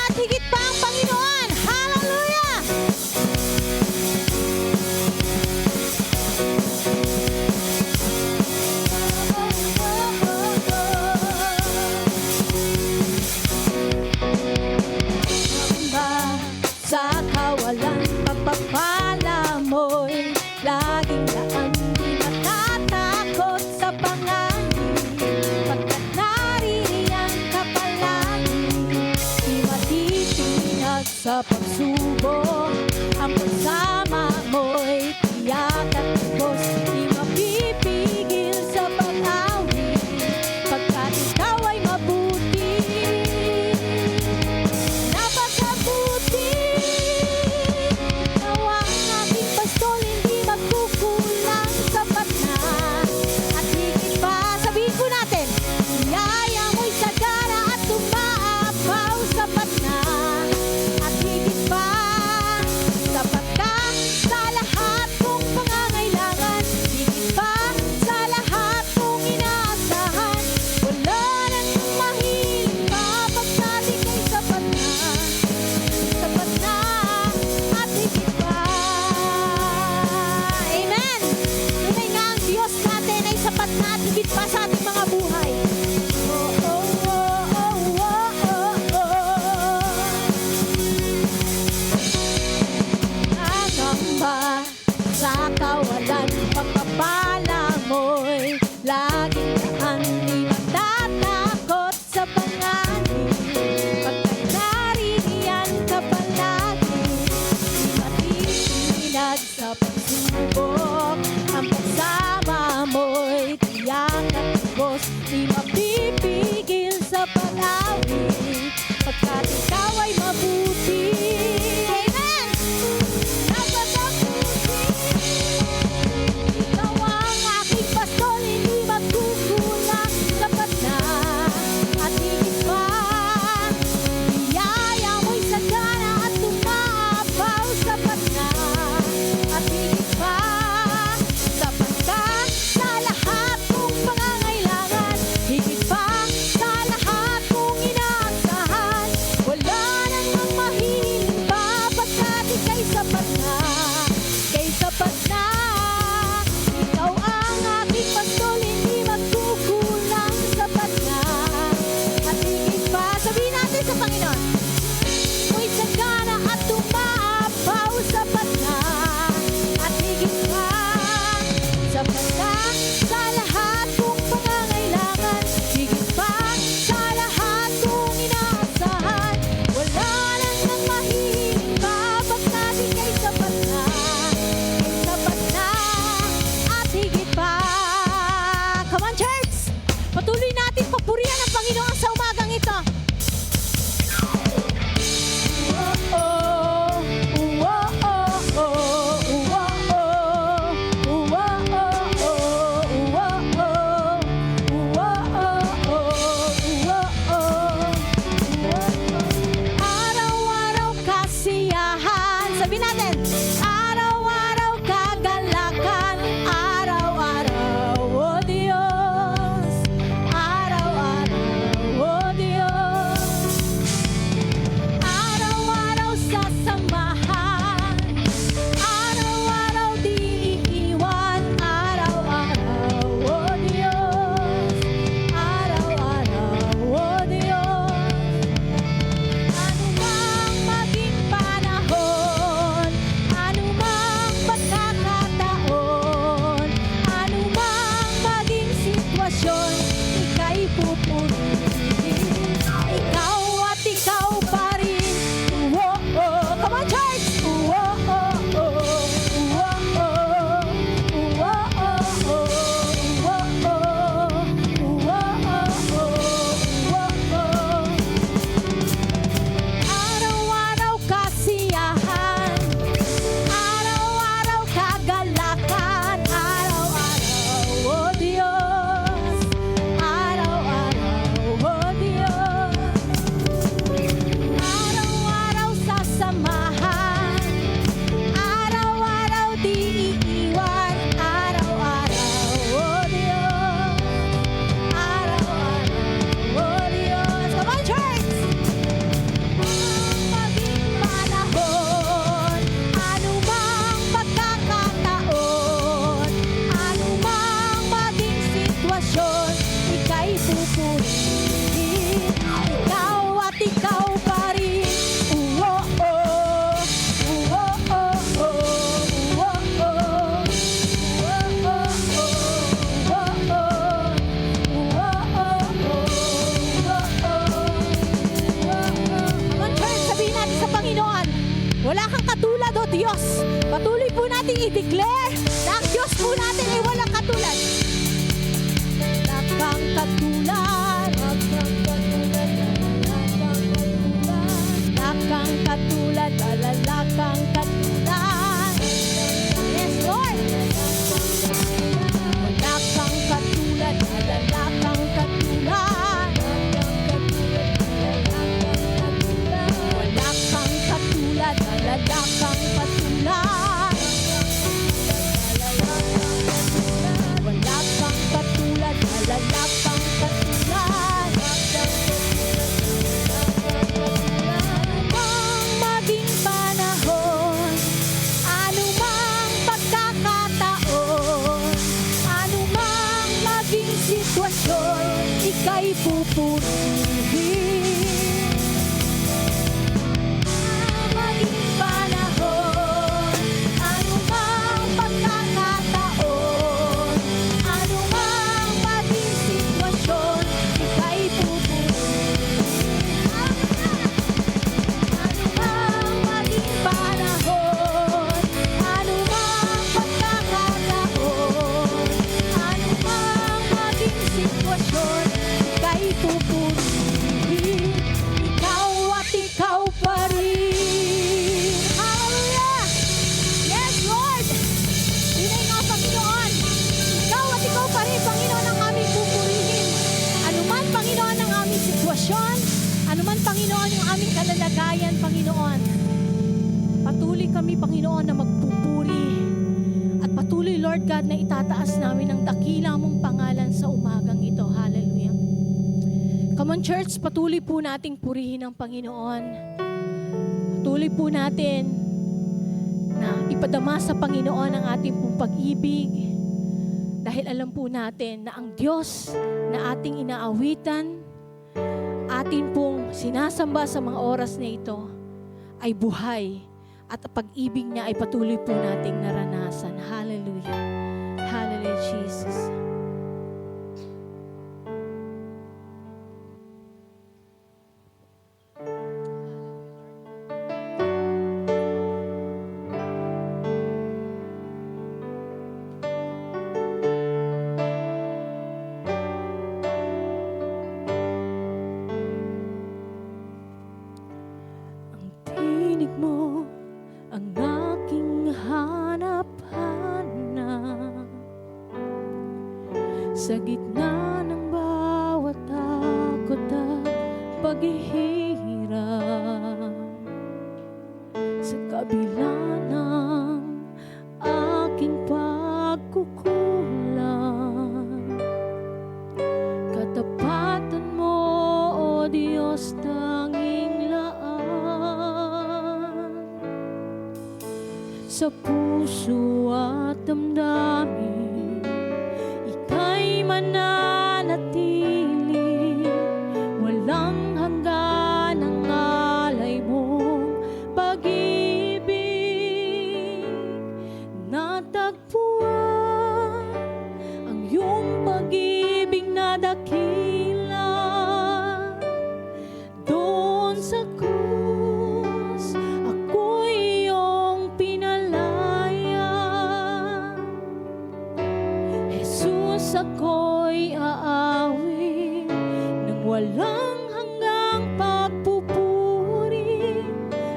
at higit pa ang Panginoon. Hallelujah! Sa kawalan pagpapala mo'y laging daan, di matatakot sa panganib, pagkat naririyan ka palagi, di matitinag sa pagsubok, ang pagsama mo'y tiyak at tibos, di mapipigil sa pag-awit, pagkat ikaw ay mabuti. Napakabuti, nawa ang aking pastol hindi magkukulang, sapat na at higit pa. Sabihin po natin, biyaya mo'y sagana at umaapaw, sapat na at higit pa. Sapat ka sa lahat kong pangangailangan, Diyos. Patuloy po natin i-declare na ang Diyos po natin ay walang katulad. Wala kang katulad. Wala kang katulad. Wala kang katulad. Yes, Lord. Wala kang katulad. Wala kang katulad. Wala kang katulad. Wala kang katulad. Wala kang katulad. Wala kang katulad. Anumang maging panahon, anumang pagkakataon, anumang maging sitwasyon, ika'y pupurihin. Maging panahon, anumang pagkakataon, anumang maging sitwasyon, ika'y pupurihin. Anumang maging panahon, anumang pagkakataon, anumang maging sitwasyon, ika'y pupurihin. Ikaw at ikaw pa rin. Hallelujah! Yes, Lord! Pinay nga, Panginoon. Ikaw at ikaw pa rin, Panginoon, ang aming pupurihin. Anuman, Panginoon, ang aming sitwasyon, anuman, Panginoon, yung aming kalalagayan, Panginoon. Patuloy kami, Panginoon, na magpupuri. At patuloy, Lord God, na itataas namin ang dakila mong pangalan sa umagang ito. Hallelujah. Come on, church, patuloy po nating purihin ang Panginoon. Patuloy po natin na ipadama sa Panginoon ang ating pong pag-ibig. Dahil alam po natin na ang Diyos na ating inaawitan, atin pong sinasamba sa mga oras na ito, ay buhay. At ang pag-ibig niya ay patuloy po nating naranasan. Hallelujah. Hallelujah, Jesus. Tinig mo ang aking hanap-hanap sa gitna ng bawat takot at paghihirap, sa kabila ng aking pagkukulang. Katapatan mo, O Diyos, tanging laan sa puso at damdamin, ika'y mananatili. Walang hanggan ang alay mong pag-ibig. Natagpuan ang iyong pag-ibig na dakila. Doon sa krus, ako'y iyong pinalaya. Jesus, ako'y aawit ng walang hanggang pagpupuri.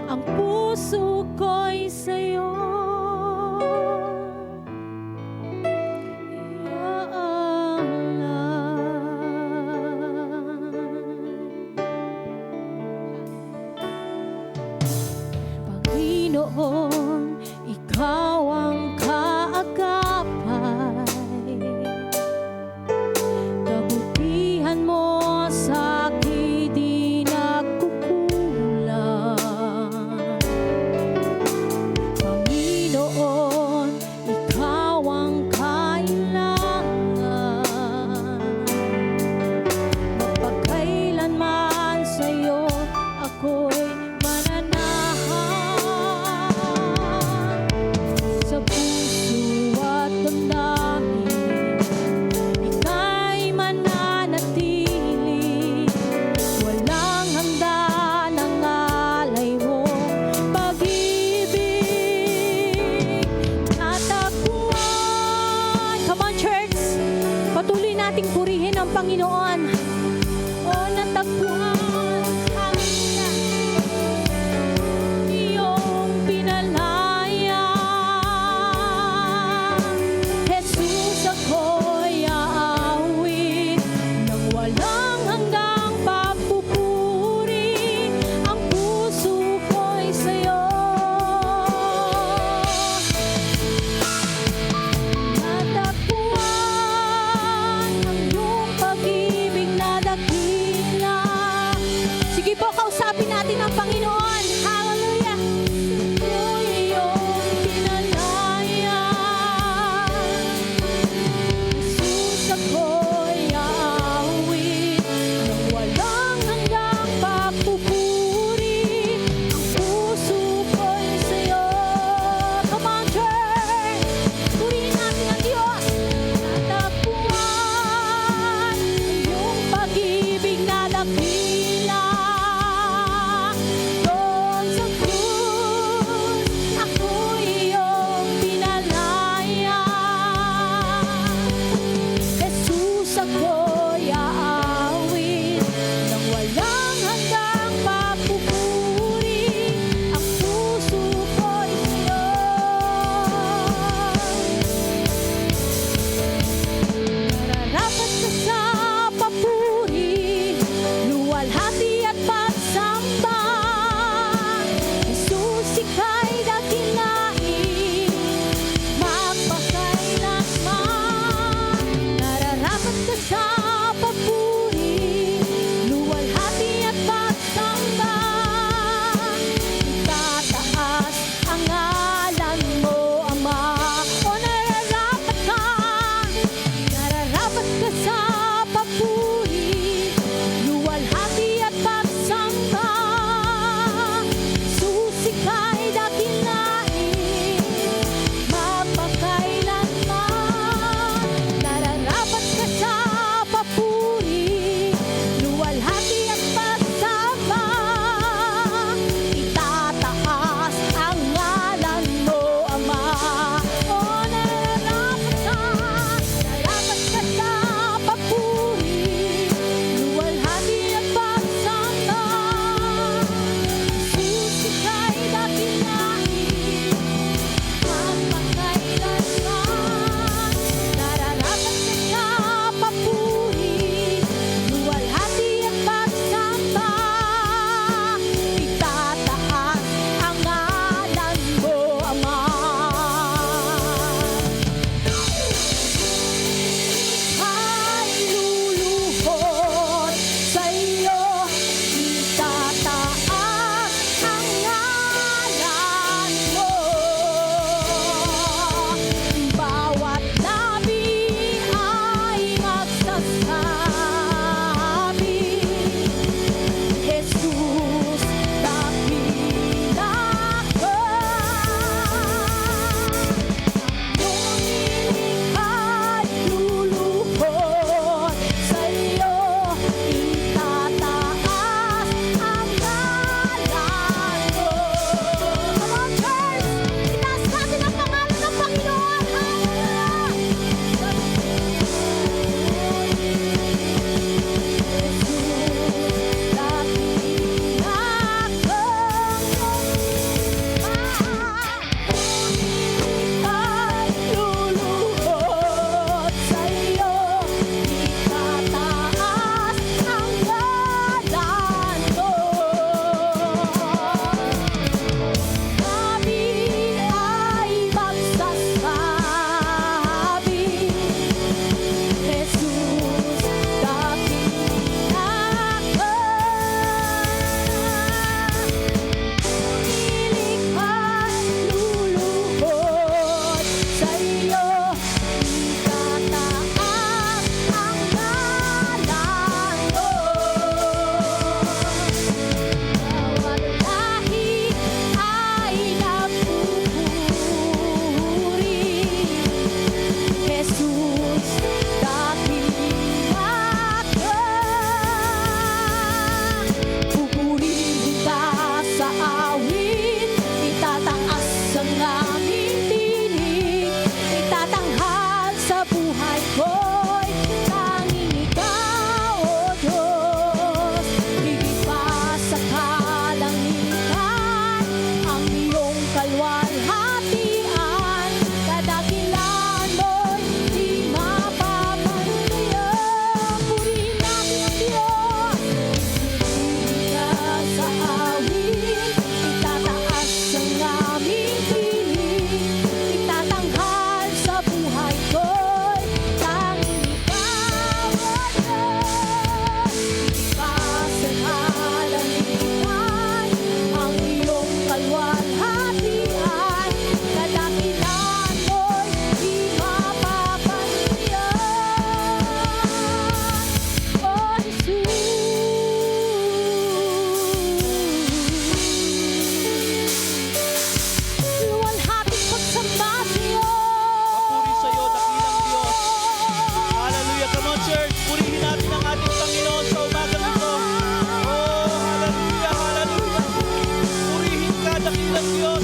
Ang puso ko'y sa'yo iaalay. Panginoon, ikaw ang kaagapay. Kabutihan mo sa akin di nagkukulang. Panginoon, ikaw ang kailangan. Mapagkailanman sa'yo ako'y mananahan. Sa Panginoon. O natagpuan amin iyong pinalaya. Jesus, ako'y aawit nang walang hanggang papupuri. Ang puso ko'y sa'yo. Natagpuan ang iyong pag-ibig.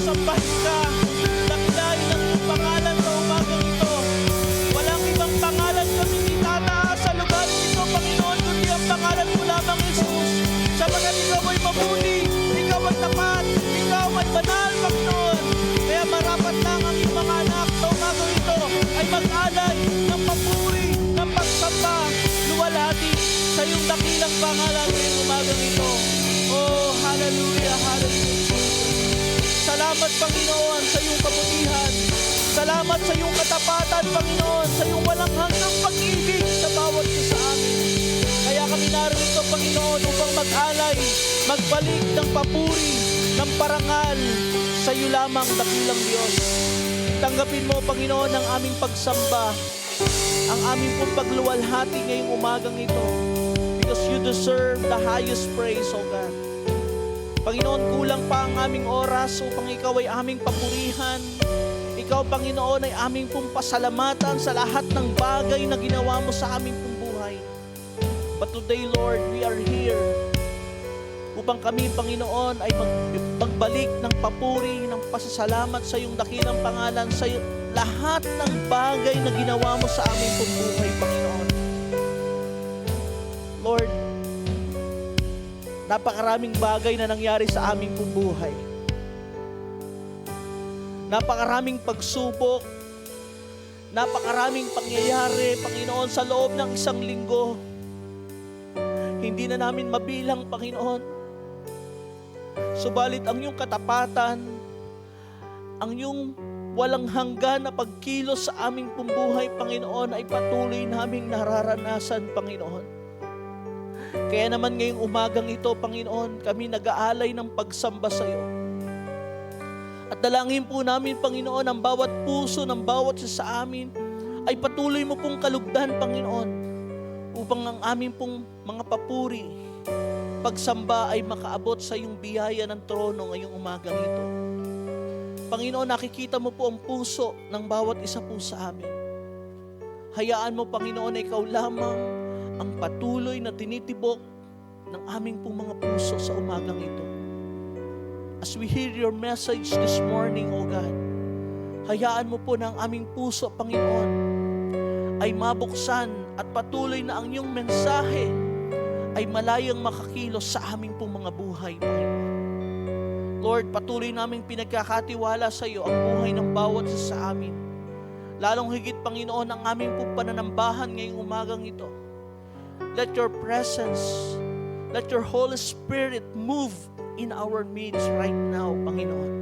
pasambahin ka, dakilain ang iyong pangalan sa umagang ito. Walang ibang pangalan kami itataas sa lugar ito, Panginoon, kundi ang pangalan mo lamang, Jesus. Sapagat ikaw ay mabuti, ikaw ay tapat, ikaw ay banal, Panginoon. Kaya marapat lang ang iyong mga anak sa umagang ito ay mag-alay ng papuri, ng pagsamba, luwalhati sa iyong dakilang pangalan ngayong umagang ito. Oh, hallelujah, hallelujah. Salamat, Panginoon, sa iyong kabutihan. Salamat sa iyong katapatan, Panginoon, sa iyong walang hanggang pag-ibig sa bawat isa sa amin. Kaya kami narito, Panginoon, upang mag-alay, magbalik ng papuri, ng parangal sa iyo lamang, dakilang Diyos. Tanggapin mo, Panginoon, ang aming pagsamba, ang aming pong pagluwalhati ngayong umagang ito, because you deserve the highest praise, O God. Panginoon, kulang pa ang aming oras upang ikaw ay aming papurihan. Ikaw, Panginoon, ay aming pong pasalamatan sa lahat ng bagay na ginawa mo sa aming pong buhay. But today, Lord, we are here upang kami, Panginoon, ay magbalik ng papuri, ng pasasalamat sa iyong dakilang pangalan, sa lahat ng bagay na ginawa mo sa aming pong buhay, Panginoon. Lord, napakaraming bagay na nangyari sa aming pong buhay. Napakaraming pagsubok, napakaraming pangyayari, Panginoon, sa loob ng isang linggo. Hindi na namin mabilang, Panginoon. Subalit ang iyong katapatan, ang iyong walang hanggan na pagkilos sa aming pong buhay, Panginoon, ay patuloy naming nararanasan, Panginoon. Kaya naman ngayong umagang ito, Panginoon, kami nag-aalay ng pagsamba sa iyo. At dalangin po namin, Panginoon, ang bawat puso ng bawat isa sa amin ay patuloy mo pong kalugdan, Panginoon, upang ang aming pong mga papuri, pagsamba ay makaabot sa iyong biyaya ng trono ngayong umagang ito. Panginoon, nakikita mo po ang puso ng bawat isa po sa amin. Hayaan mo, Panginoon, na ikaw lamang ang patuloy na tinitibok ng aming pong mga puso sa umagang ito. As we hear your message this morning, O God, hayaan mo po na ang aming puso, Panginoon, ay mabuksan at patuloy na ang iyong mensahe ay malayang makakilos sa aming pong mga buhay, Panginoon. Lord, patuloy naming pinagkakatiwala sa iyo ang buhay ng bawat isa sa amin. Lalong higit, Panginoon, ang aming pong pananambahan ngayong umagang ito. Let your presence, let your Holy Spirit move in our midst right now, Panginoon.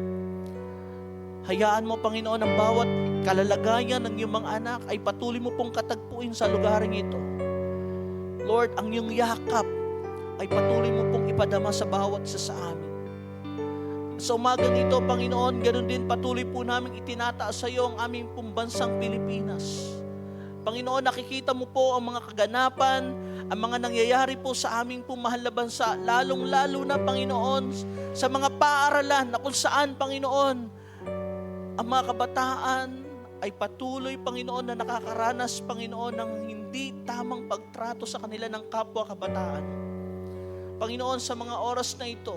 Hayaan mo, Panginoon, ang bawat kalalagayan ng iyong mga anak ay patuloy mo pong katagpuin sa lugaring ito. Lord, ang iyong yakap ay patuloy mo pong ipadama sa bawat isa sa amin. Sa umagang ito, Panginoon, ganoon din patuloy po namin itinataas sa iyo ang aming pong bansang Pilipinas. Panginoon, nakikita mo po ang mga kaganapan, ang mga nangyayari po sa aming pong mahal na bansa, lalong-lalo na, Panginoon, sa mga paaralan na kung saan, Panginoon, ang mga kabataan ay patuloy, Panginoon, na nakakaranas, Panginoon, ng hindi tamang pagtrato sa kanila ng kapwa kabataan. Panginoon, sa mga oras na ito,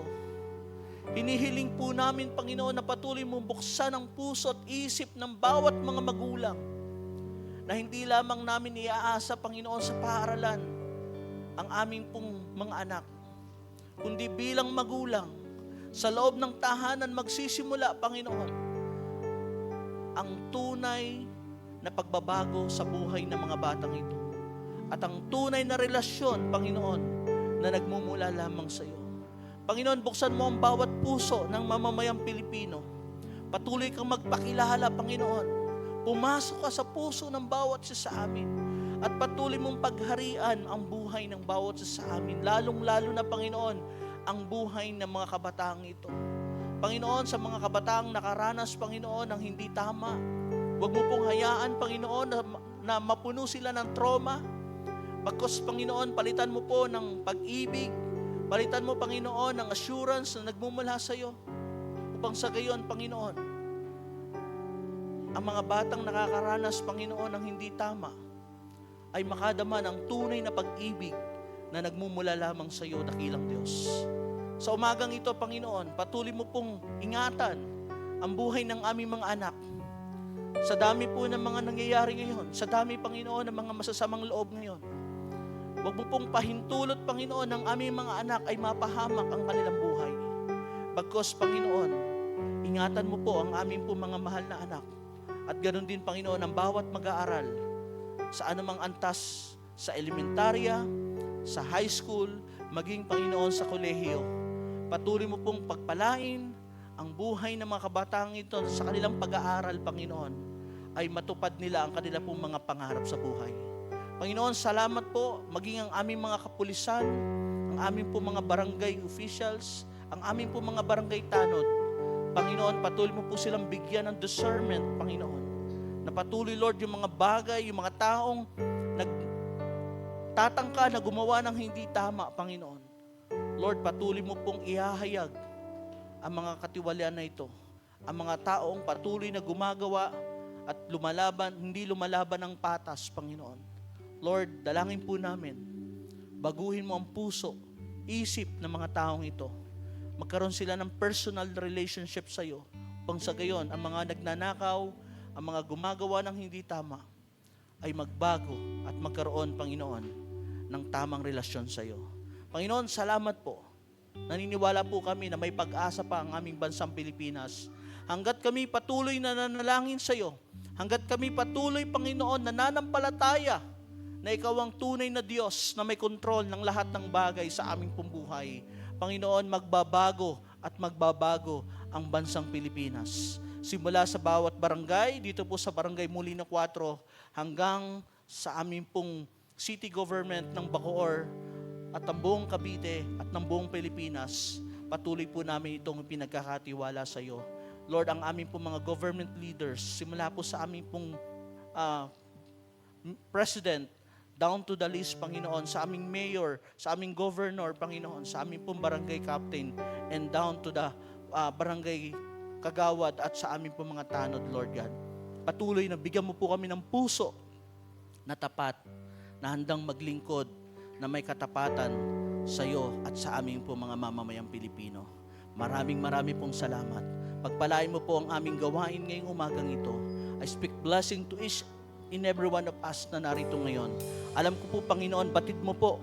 hinihiling po namin, Panginoon, na patuloy mong buksan ang puso at isip ng bawat mga magulang na hindi lamang namin iaasa, Panginoon, sa paaralan ang aming pong mga anak, kundi bilang magulang, sa loob ng tahanan magsisimula, Panginoon, ang tunay na pagbabago sa buhay ng mga batang ito. At ang tunay na relasyon, Panginoon, na nagmumula lamang sa iyo. Panginoon, buksan mo ang bawat puso ng mamamayang Pilipino. Patuloy kang magpakilala, Panginoon. Pumasok ka sa puso ng bawat isa sa amin at patuloy mong pagharian ang buhay ng bawat isa sa amin. Lalong-lalo na, Panginoon, ang buhay ng mga kabataang ito. Panginoon, sa mga kabataang nakaranas, Panginoon, ng hindi tama, huwag mo pong hayaan, Panginoon, na mapuno sila ng trauma. Bagkus, Panginoon, palitan mo po ng pag-ibig, palitan mo, Panginoon, ng assurance na nagmumula sa iyo, upang sa gayon, Panginoon, ang mga batang nakakaranas, Panginoon, ng hindi tama ay makadama ng tunay na pag-ibig na nagmumula lamang sa iyo, dakilang Diyos. Sa umagang ito, Panginoon, patuloy mo pong ingatan ang buhay ng aming mga anak. Sa dami po ng mga nangyayari ngayon, sa dami, Panginoon, ng mga masasamang loob ngayon, huwag mo pong pahintulot, Panginoon, ng aming mga anak ay mapahamak ang kanilang buhay. Bagkus, Panginoon, ingatan mo po ang aming po mga mahal na anak. At ganoon din, Panginoon, ang bawat mag-aaral sa anumang antas, sa elementarya, sa high school, maging, Panginoon, sa kolehiyo. Patuloy mo pong pagpalain ang buhay ng mga kabataan ito sa kanilang pag-aaral, Panginoon, ay matupad nila ang kanila pong mga pangarap sa buhay. Panginoon, salamat po, maging ang aming mga kapulisan, ang aming pong mga barangay officials, ang aming pong mga barangay tanod. Panginoon, patuloy mo po silang bigyan ng discernment, Panginoon. Na patuloy, Lord, yung mga bagay, yung mga taong nagtatangka na gumawa ng hindi tama, Panginoon. Lord, patuloy mo pong ihahayag ang mga katiwalian na ito. Ang mga taong patuloy na gumagawa at lumalaban, hindi lumalaban ng patas, Panginoon. Lord, dalangin po namin, baguhin mo ang puso, isip ng mga taong ito. Magkaroon sila ng personal relationship sa iyo. Upang sa gayon, ang mga nagnanakaw, ang mga gumagawa ng hindi tama, ay magbago at magkaroon, Panginoon, ng tamang relasyon sa iyo. Panginoon, salamat po. Naniniwala po kami na may pag-asa pa ang aming bansang Pilipinas. Hanggat kami patuloy na nanalangin sa iyo, hanggat kami patuloy, Panginoon, nananampalataya na ikaw ang tunay na Diyos na may kontrol ng lahat ng bagay sa aming pambuhay. Panginoon, magbabago at magbabago ang bansang Pilipinas. Simula sa bawat barangay, dito po sa Barangay Molino 4, hanggang sa aming pong city government ng Bacoor at ng buong Cavite at ng buong Pilipinas, patuloy po namin itong pinagkakatiwala sa iyo. Lord, ang aming pong mga government leaders, simula po sa aming pong president, down to the list, Panginoon, sa aming mayor, sa aming governor, Panginoon, sa aming pong barangay captain, and down to the barangay kagawad at sa aming pong mga tanod, Lord God. Patuloy na bigyan mo po kami ng puso na tapat, na handang maglingkod, na may katapatan sa iyo at sa aming pong mga mamamayang Pilipino. Maraming pong salamat. Pagpalain mo po ang aming gawain ngayong umagang ito. I speak blessing to each in every one of us na narito ngayon. Alam ko po, Panginoon, batid mo po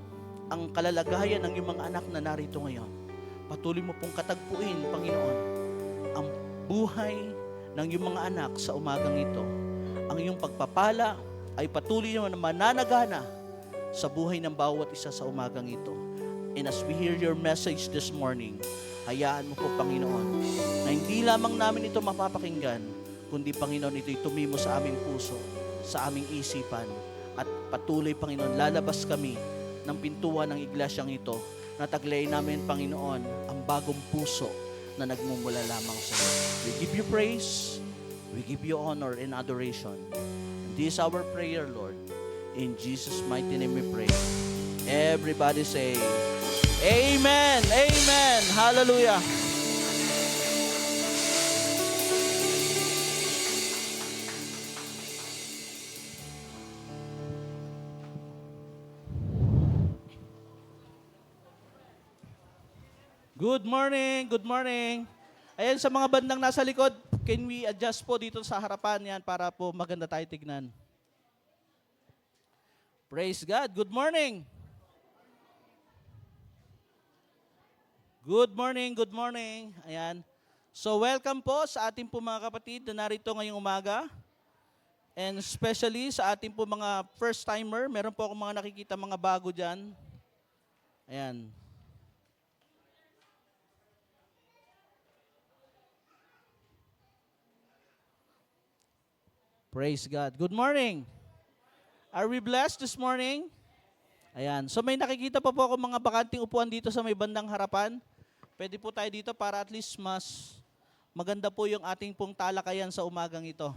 ang kalalagayan ng iyong mga anak na narito ngayon. Patuloy mo pong katagpuin, Panginoon, ang buhay ng iyong mga anak sa umagang ito. Ang iyong pagpapala ay patuloy na mananagana sa buhay ng bawat isa sa umagang ito. And as we hear your message this morning, hayaan mo po, Panginoon, na hindi lamang namin ito mapapakinggan, kundi, Panginoon, ito'y tumimo sa aming puso, sa aming isipan, at patuloy, Panginoon, lalabas kami ng pintuan ng iglesyang ito, na taglay namin, Panginoon, ang bagong puso na nagmumula lamang sa iyo. We give you praise, we give you honor and adoration. And this is our prayer, Lord. In Jesus' mighty name we pray. Everybody say, Amen! Amen! Hallelujah! Good morning! Good morning! Ayan, sa mga bandang nasa likod, can we adjust po dito sa harapan yan para po maganda tayo tignan. Praise God! Good morning! Good morning, good morning. Ayan. So welcome po sa ating po mga kapatid na narito ngayong umaga. And especially sa ating po mga first timer, meron po akong mga nakikita mga bago dyan. Ayan. Praise God. Good morning. Are we blessed this morning? Ayan. So may nakikita pa po ako mga bakanting upuan dito sa may bandang harapan. Pwede po tayo dito para at least mas maganda po yung ating pong talakayan sa umagang ito.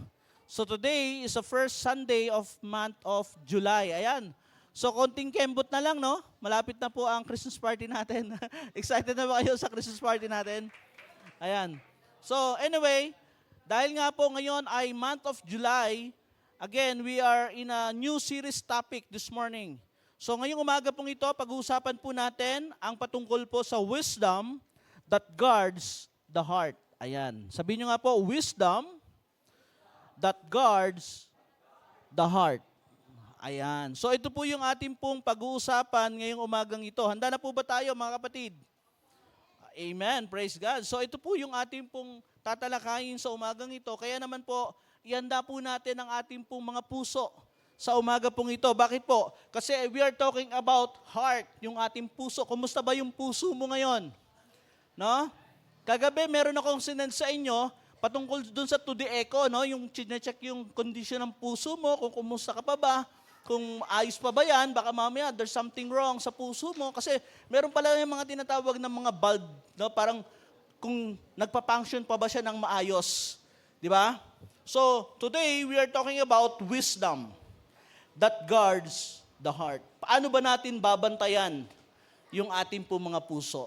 So today is the first Sunday of month of July. Ayan. So konting kembot na lang, no? Malapit na po ang Christmas party natin. Excited na ba kayo sa Christmas party natin? Ayan. So anyway, dahil nga po ngayon ay month of July, again, we are in a new series topic this morning. So ngayong umaga pong ito, pag-uusapan po natin ang patungkol po sa wisdom that guards the heart. Ayan. Sabihin nyo nga po, wisdom that guards the heart. Ayan. So ito po yung ating pong pag-uusapan ngayong umagang ito. Handa na po ba tayo mga kapatid? Amen. Praise God. So ito po yung ating pong tatalakayin sa umagang ito. Kaya naman po, ihanda po natin ang ating pong mga puso sa umaga pong ito. Bakit po? Kasi we are talking about heart, yung ating puso. Kumusta ba yung puso mo ngayon? No? Kagabi, meron akong sinend sa inyo patungkol dun sa To The Echo, no? Yung chine-check yung condition ng puso mo, kung kumusta ka pa ba, kung ayos pa ba yan, baka mamaya there's something wrong sa puso mo. Kasi meron pala yung mga tinatawag ng mga bulb, no? Parang kung nagpa-function pa ba siya ng maayos. Di ba? So, today, we are talking about wisdom that guards the heart. Paano ba natin babantayan yung ating po mga puso?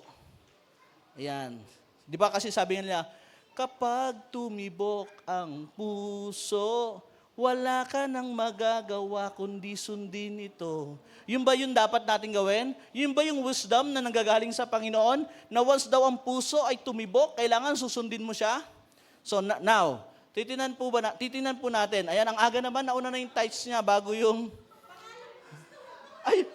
Ayan. Di ba kasi sabi nila, kapag tumibok ang puso, wala ka nang magagawa kundi sundin ito. Yun ba yung dapat natin gawin? Yun ba yung wisdom na nanggagaling sa Panginoon? Na once daw ang puso ay tumibok, kailangan susundin mo siya? So now, titinan po natin. Ayan, ang aga naman, nauna na yung tights niya bago yung... Ay!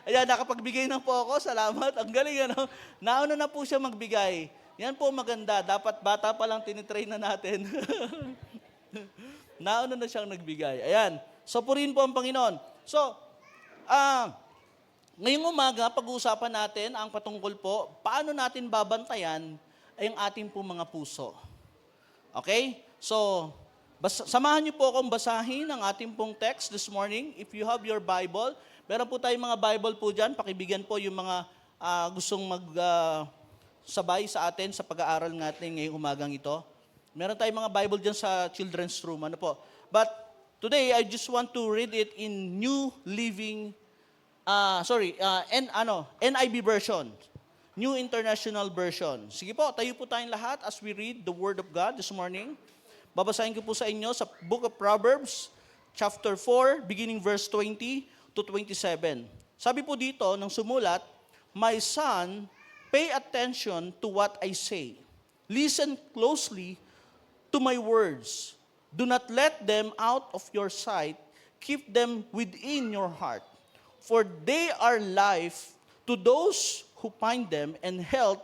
Ayan, nakapagbigay na po ako. Salamat. Ang galing, ano? Nauna na po siya magbigay. Yan po maganda. Dapat bata pa lang tinitrain na natin. Nauna na siyang nagbigay. Ayan. So, purihin po ang Panginoon. So, ngayong umaga, pag-uusapan natin ang patungkol po, paano natin babantayan ay ang ating po mga puso. Okay? So, samahan niyo po akong basahin ang ating pong text this morning. If you have your Bible, meron po tayong mga Bible po dyan. Pakibigyan po yung mga gustong sabay sa atin sa pag-aaral natin ngayong umagang ito. Meron tayong mga Bible dyan sa children's room. Ano po? But today, I just want to read it in New Living, NIV version. New International Version. Sige po, tayo po tayong lahat as we read the Word of God this morning. Babasahin ko po sa inyo sa Book of Proverbs, chapter 4, beginning verse 20 to 27. Sabi po dito, ng sumulat, my son, pay attention to what I say. Listen closely to my words. Do not let them out of your sight. Keep them within your heart. For they are life to those who find them and health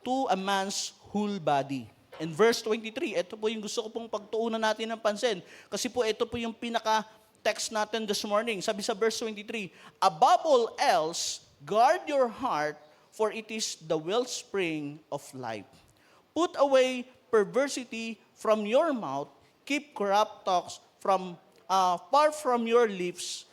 to a man's whole body. And verse 23, ito po yung gusto ko pong pagtuunan natin ng pansin. Kasi po ito po yung pinaka-text natin this morning. Sabi sa verse 23, above all else, guard your heart, for it is the wellspring of life. Put away perversity from your mouth, keep corrupt talks far from your lips.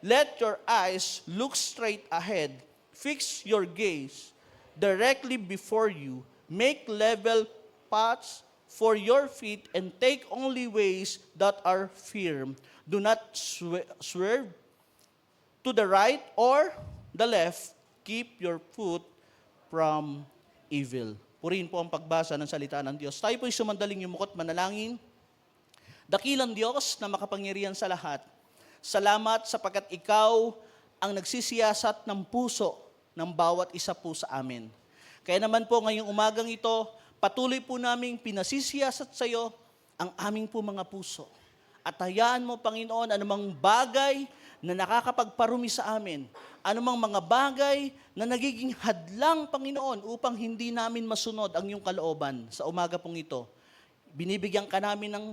Let your eyes look straight ahead. Fix your gaze directly before you. Make level paths for your feet and take only ways that are firm. Do not swerve to the right or the left. Keep your foot from evil. Purihin po ang pagbasa ng salita ng Diyos. Tayo po'y sumandaling yumukot manalangin. Dakilang Diyos na makapangyarihan sa lahat. Salamat sapagkat ikaw ang nagsisiyasat ng puso ng bawat isa po sa amin. Kaya naman po ngayong umagang ito, patuloy po naming pinasisiyasat sa iyo ang aming po mga puso. At hayaan mo, Panginoon, anumang bagay na nakakapagparumi sa amin, anumang mga bagay na nagiging hadlang, Panginoon, upang hindi namin masunod ang iyong kalooban sa umaga pong ito. Binibigyan ka namin ng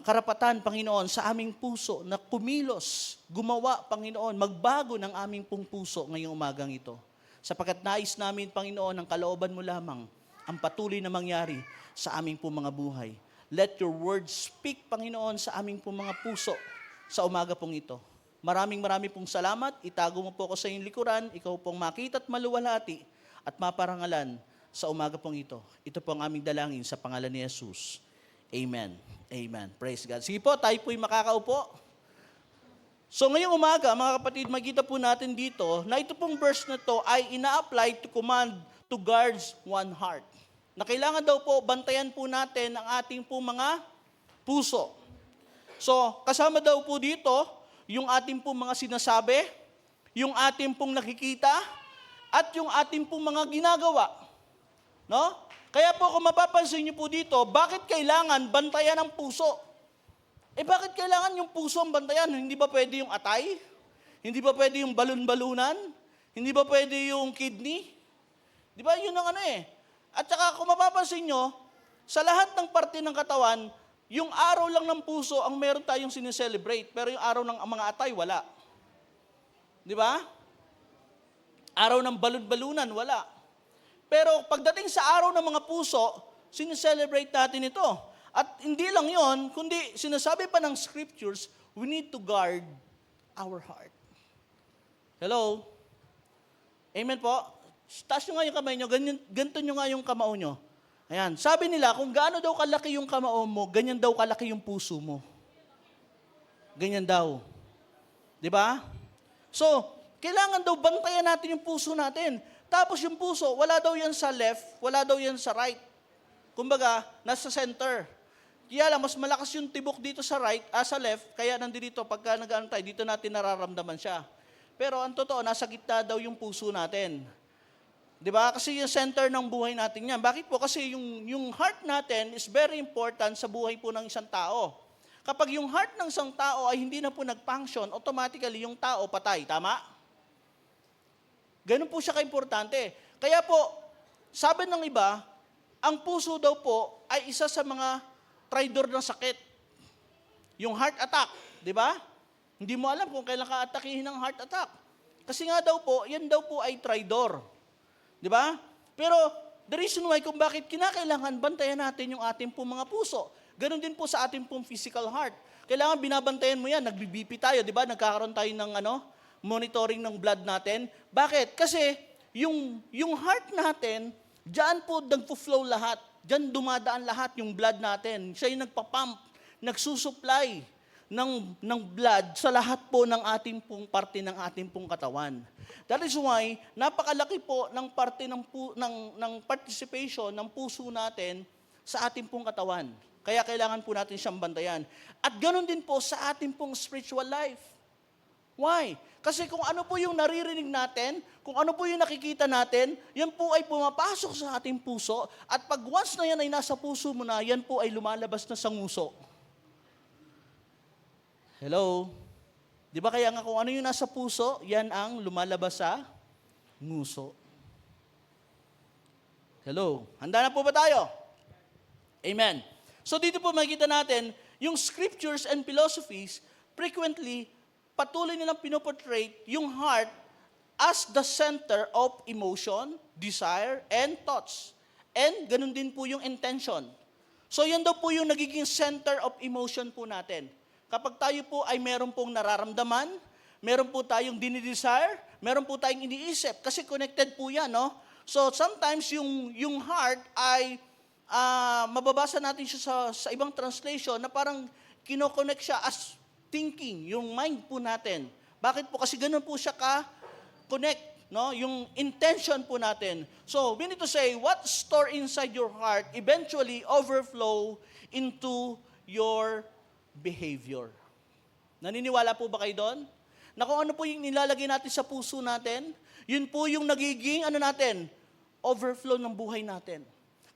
karapatan, Panginoon, sa aming puso na kumilos, gumawa, Panginoon, magbago ng aming pong puso ngayong umagang ito. Sapagkat nais namin, Panginoon, ang kalooban mo lamang ang patuloy na mangyari sa aming pong mga buhay. Let your word speak, Panginoon, sa aming pong mga puso sa umaga pong ito. Maraming pong salamat. Itago mo po ako sa iyong likuran. Ikaw pong makita at maluwalhati at maparangalan sa umaga pong ito. Ito po ang aming dalangin sa pangalan ni Jesus. Amen. Amen. Praise God. Sige po, tayo po'y makakaupo. So ngayong umaga, mga kapatid, makita po natin dito na ito pong verse na to ay ina-apply to command to guards one heart. Na kailangan daw po, bantayan po natin ang ating po mga puso. So, kasama daw po dito, yung ating po mga sinasabi, yung ating pong nakikita, at yung ating pong mga ginagawa. No? Kaya po kung mapapansin niyo po dito, bakit kailangan bantayan ang puso? Bakit kailangan yung puso ang bantayan? Hindi ba pwede yung atay? Hindi ba pwede yung balon-balunan? Hindi ba pwede yung kidney? Di ba? Yun ang ano eh. At saka kung mapapansin nyo, sa lahat ng parte ng katawan, yung araw lang ng puso ang meron tayong sineselebrate. Pero yung araw ng mga atay, wala. Di ba? Araw ng balon-balunan, wala. Pero pagdating sa araw ng mga puso, sineselebrate natin ito. At hindi lang yon, kundi sinasabi pa ng scriptures, we need to guard our heart. Hello? Amen po? Taas nyo nga yung kamay nyo, ganito nyo nga yung kamao nyo. Ayan, sabi nila, kung gaano daw kalaki yung kamao mo, ganyan daw kalaki yung puso mo. Ganyan daw. Di ba? So, kailangan daw bantayan natin yung puso natin. Tapos yung puso, wala daw yan sa left, wala daw yan sa right. Kumbaga, nasa center. Kaya lang, mas malakas yung tibok dito sa right, sa left, kaya nandito, pagka nag-ano tayo, dito natin nararamdaman siya. Pero ang totoo, nasa gitna daw yung puso natin. Di ba? Kasi yung center ng buhay natin yan. Bakit po? Kasi yung heart natin is very important sa buhay po ng isang tao. Kapag yung heart ng isang tao ay hindi na po nag-function, automatically yung tao patay. Tama? Ganun po siya kaimportante. Kaya po, sabi ng iba, ang puso daw po ay isa sa mga traidor ng sakit. Yung heart attack, di ba? Hindi mo alam kung kailan ka atakihin ng heart attack. Kasi nga daw po, yan daw po ay traidor. Di ba? Pero the reason why kung bakit kinakailangan bantayan natin yung ating pong mga puso. Ganon din po sa ating pong physical heart. Kailangan binabantayan mo yan, nagbi-BP tayo, di ba? Nagkakaroon tayo ng monitoring ng blood natin. Bakit? Kasi yung heart natin, diyan po nagpo-flow lahat. Diyan dumadaan lahat yung blood natin. Siya yung nagpa-pump, nagsusupply ng blood sa lahat po ng ating pong parte ng ating pong katawan. That is why, napakalaki po ng parte ng participation ng puso natin sa ating pong katawan. Kaya kailangan po natin siyang bantayan. At ganoon din po sa ating pong spiritual life. Why? Kasi kung ano po yung naririnig natin, kung ano po yung nakikita natin, yan po ay pumapasok sa ating puso. At pag once na yan ay nasa puso mo na, yan po ay lumalabas na sa nguso. Hello? Di ba kaya nga kung ano yung nasa puso, yan ang lumalabas sa nguso. Hello? Handa na po ba tayo? Amen. So dito po makikita natin, yung scriptures and philosophies, frequently, patuloy nilang pinoportray yung heart as the center of emotion, desire, and thoughts. And ganun din po yung intention. So yan daw po yung nagiging center of emotion po natin. Kapag tayo po ay meron pong nararamdaman, meron po tayong dinidesire, meron po tayong iniisip, kasi connected po yan, no? So sometimes yung heart ay, mababasa natin siya sa ibang translation na parang kinoconnect siya as thinking, yung mind po natin. Bakit po? Kasi ganun po siya ka-connect, no? Yung intention po natin. So, we need to say, what store inside your heart eventually overflow into your behavior. Naniniwala po ba kayo doon? Na kung ano po yung nilalagay natin sa puso natin, yun po yung nagiging, overflow ng buhay natin.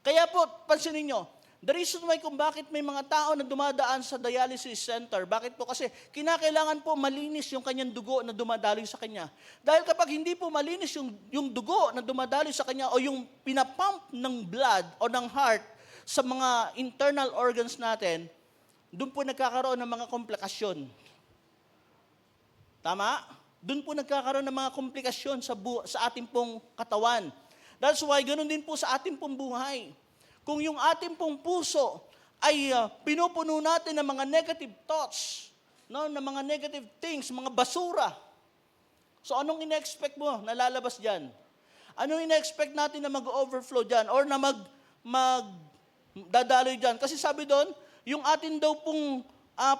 Kaya po, pansinin nyo, the reason why kung bakit may mga tao na dumadaan sa dialysis center, bakit po? Kasi kinakailangan po malinis yung kanyang dugo na dumadaloy sa kanya. Dahil kapag hindi po malinis yung dugo na dumadaloy sa kanya o yung pinapump ng blood o ng heart sa mga internal organs natin, doon po nagkakaroon ng mga komplikasyon. Tama? Doon po nagkakaroon ng mga komplikasyon sa ating pong katawan. That's why ganoon din po sa ating pong buhay. Kung yung ating pong puso ay pinupuno natin ng mga negative thoughts, no, ng mga negative things, mga basura. So anong ina-expect mo na lalabas diyan? Anong ina-expect natin na mag-overflow diyan or na magdadaloy diyan? Kasi sabi doon, yung atin daw pong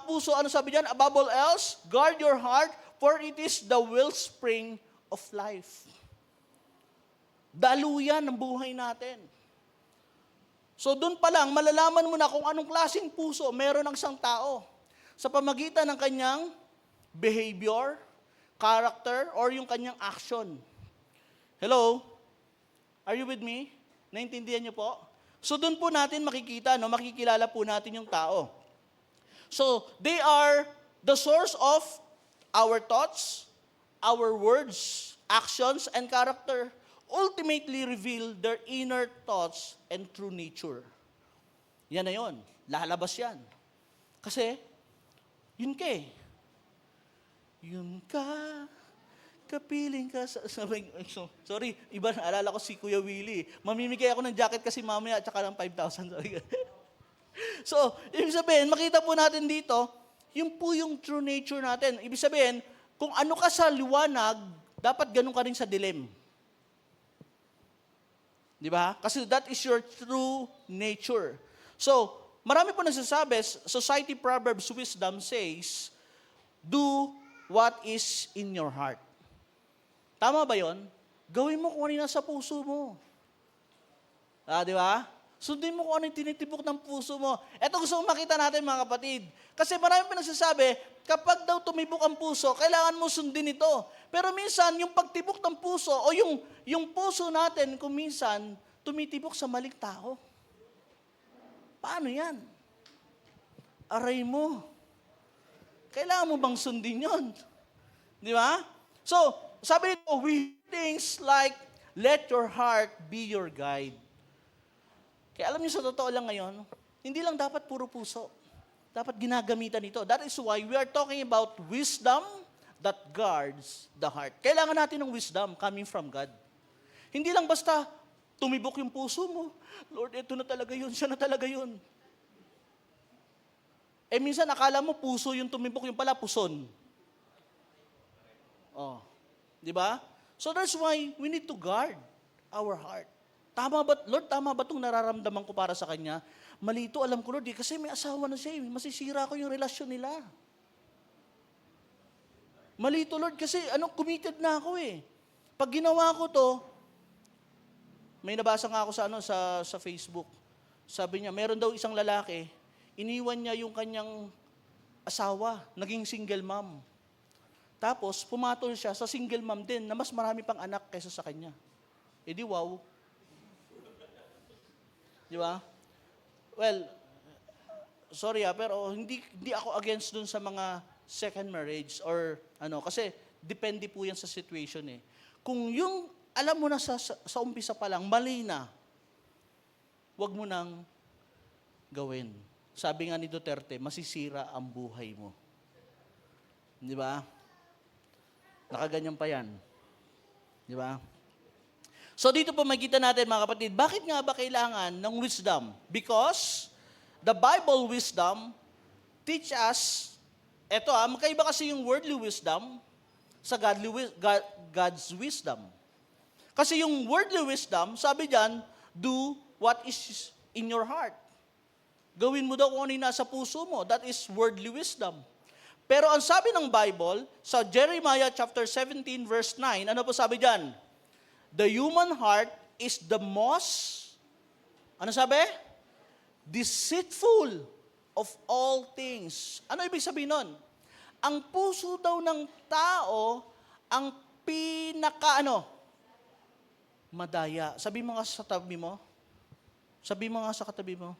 puso, ano sabi diyan? Above all else, guard your heart, for it is the wellspring of life. Daluyan ng buhay natin. So doon pa lang, malalaman mo na kung anong klaseng puso meron ng isang tao sa pamagitan ng kanyang behavior, character, or yung kanyang action. Hello? Are you with me? Naintindihan niyo po? So doon po natin makikita, no, makikilala po natin yung tao. So, they are the source of our thoughts, our words, actions, and character. Ultimately reveal their inner thoughts and true nature. Yan na yun. Lalabas yan. Kasi, yun ka eh. Yun ka, kapiling ka sa... Sorry, iba, alala ko si Kuya Willie. Mamimigay ako ng jacket kasi mamaya at saka ng 5,000. Sorry. So, ibig sabihin, makita po natin dito, yun po yung true nature natin. Ibig sabihin, kung ano ka sa liwanag, dapat ganun ka rin sa dilim. Di ba? Kasi that is your true nature. So, marami po nagsasabi, Society Proverbs Wisdom says, do what is in your heart. Tama ba yon? Gawin mo kung ano yung nasa puso mo. Di ba? Sundin mo kung ano yung tinitibok ng puso mo. Ito gusto kong makita natin mga kapatid. Kasi marami pa nagsasabi, kapag daw tumibok ang puso, kailangan mo sundin ito. Pero minsan, yung pagtibok ng puso o yung puso natin, kung minsan, tumitibok sa maling tao. Paano yan? Aray mo. Kailangan mo bang sundin yon? Di ba? So, sabi nito, we things like, let your heart be your guide. Kaya alam niyo sa totoo lang ngayon, hindi lang dapat puro puso. Dapat ginagamitan ito. That is why we are talking about wisdom that guards the heart. Kailangan natin ng wisdom coming from God. Hindi lang basta tumibok yung puso mo. Lord, ito na talaga yun. Siya na talaga yun. Eh minsan akala mo puso yung tumibok, yung pala puson. Oh. Di ba? So that's why we need to guard our heart. Tama ba, Lord, tama ba itong nararamdaman ko para sa Kanya? Mali ito, alam ko, Lord, kasi may asawa na siya, masisira ko yung relasyon nila. Mali ito, Lord, kasi committed na ako eh. Pag ginawa ko to, may nabasa nga ako sa Facebook. Sabi niya, meron daw isang lalaki, iniwan niya yung kanyang asawa, naging single mom. Tapos, pumatol siya sa single mom din na mas marami pang anak kaysa sa kanya. Eh di wow. Di ba? Well, sorry pero hindi ako against dun sa mga second marriage or kasi depende po yan sa situation eh. Kung yung alam mo na sa umpisa pa lang, mali na, wag mo nang gawin. Sabi nga ni Duterte, masisira ang buhay mo. Di ba? Nakaganyan pa yan. Di ba? So dito po makita natin mga kapatid, bakit nga ba kailangan ng wisdom? Because the Bible wisdom teach us, magkaiba kasi yung worldly wisdom sa God's wisdom. Kasi yung worldly wisdom, sabi diyan, do what is in your heart. Gawin mo daw kung ano yung nasa puso mo. That is worldly wisdom. Pero ang sabi ng Bible, sa Jeremiah chapter 17 verse 9, ano po sabi diyan? The human heart is the most, ano sabi? Deceitful of all things. Ano ibig sabihin nun? Ang puso daw ng tao, ang madaya. Sabi mo nga sa tabi mo,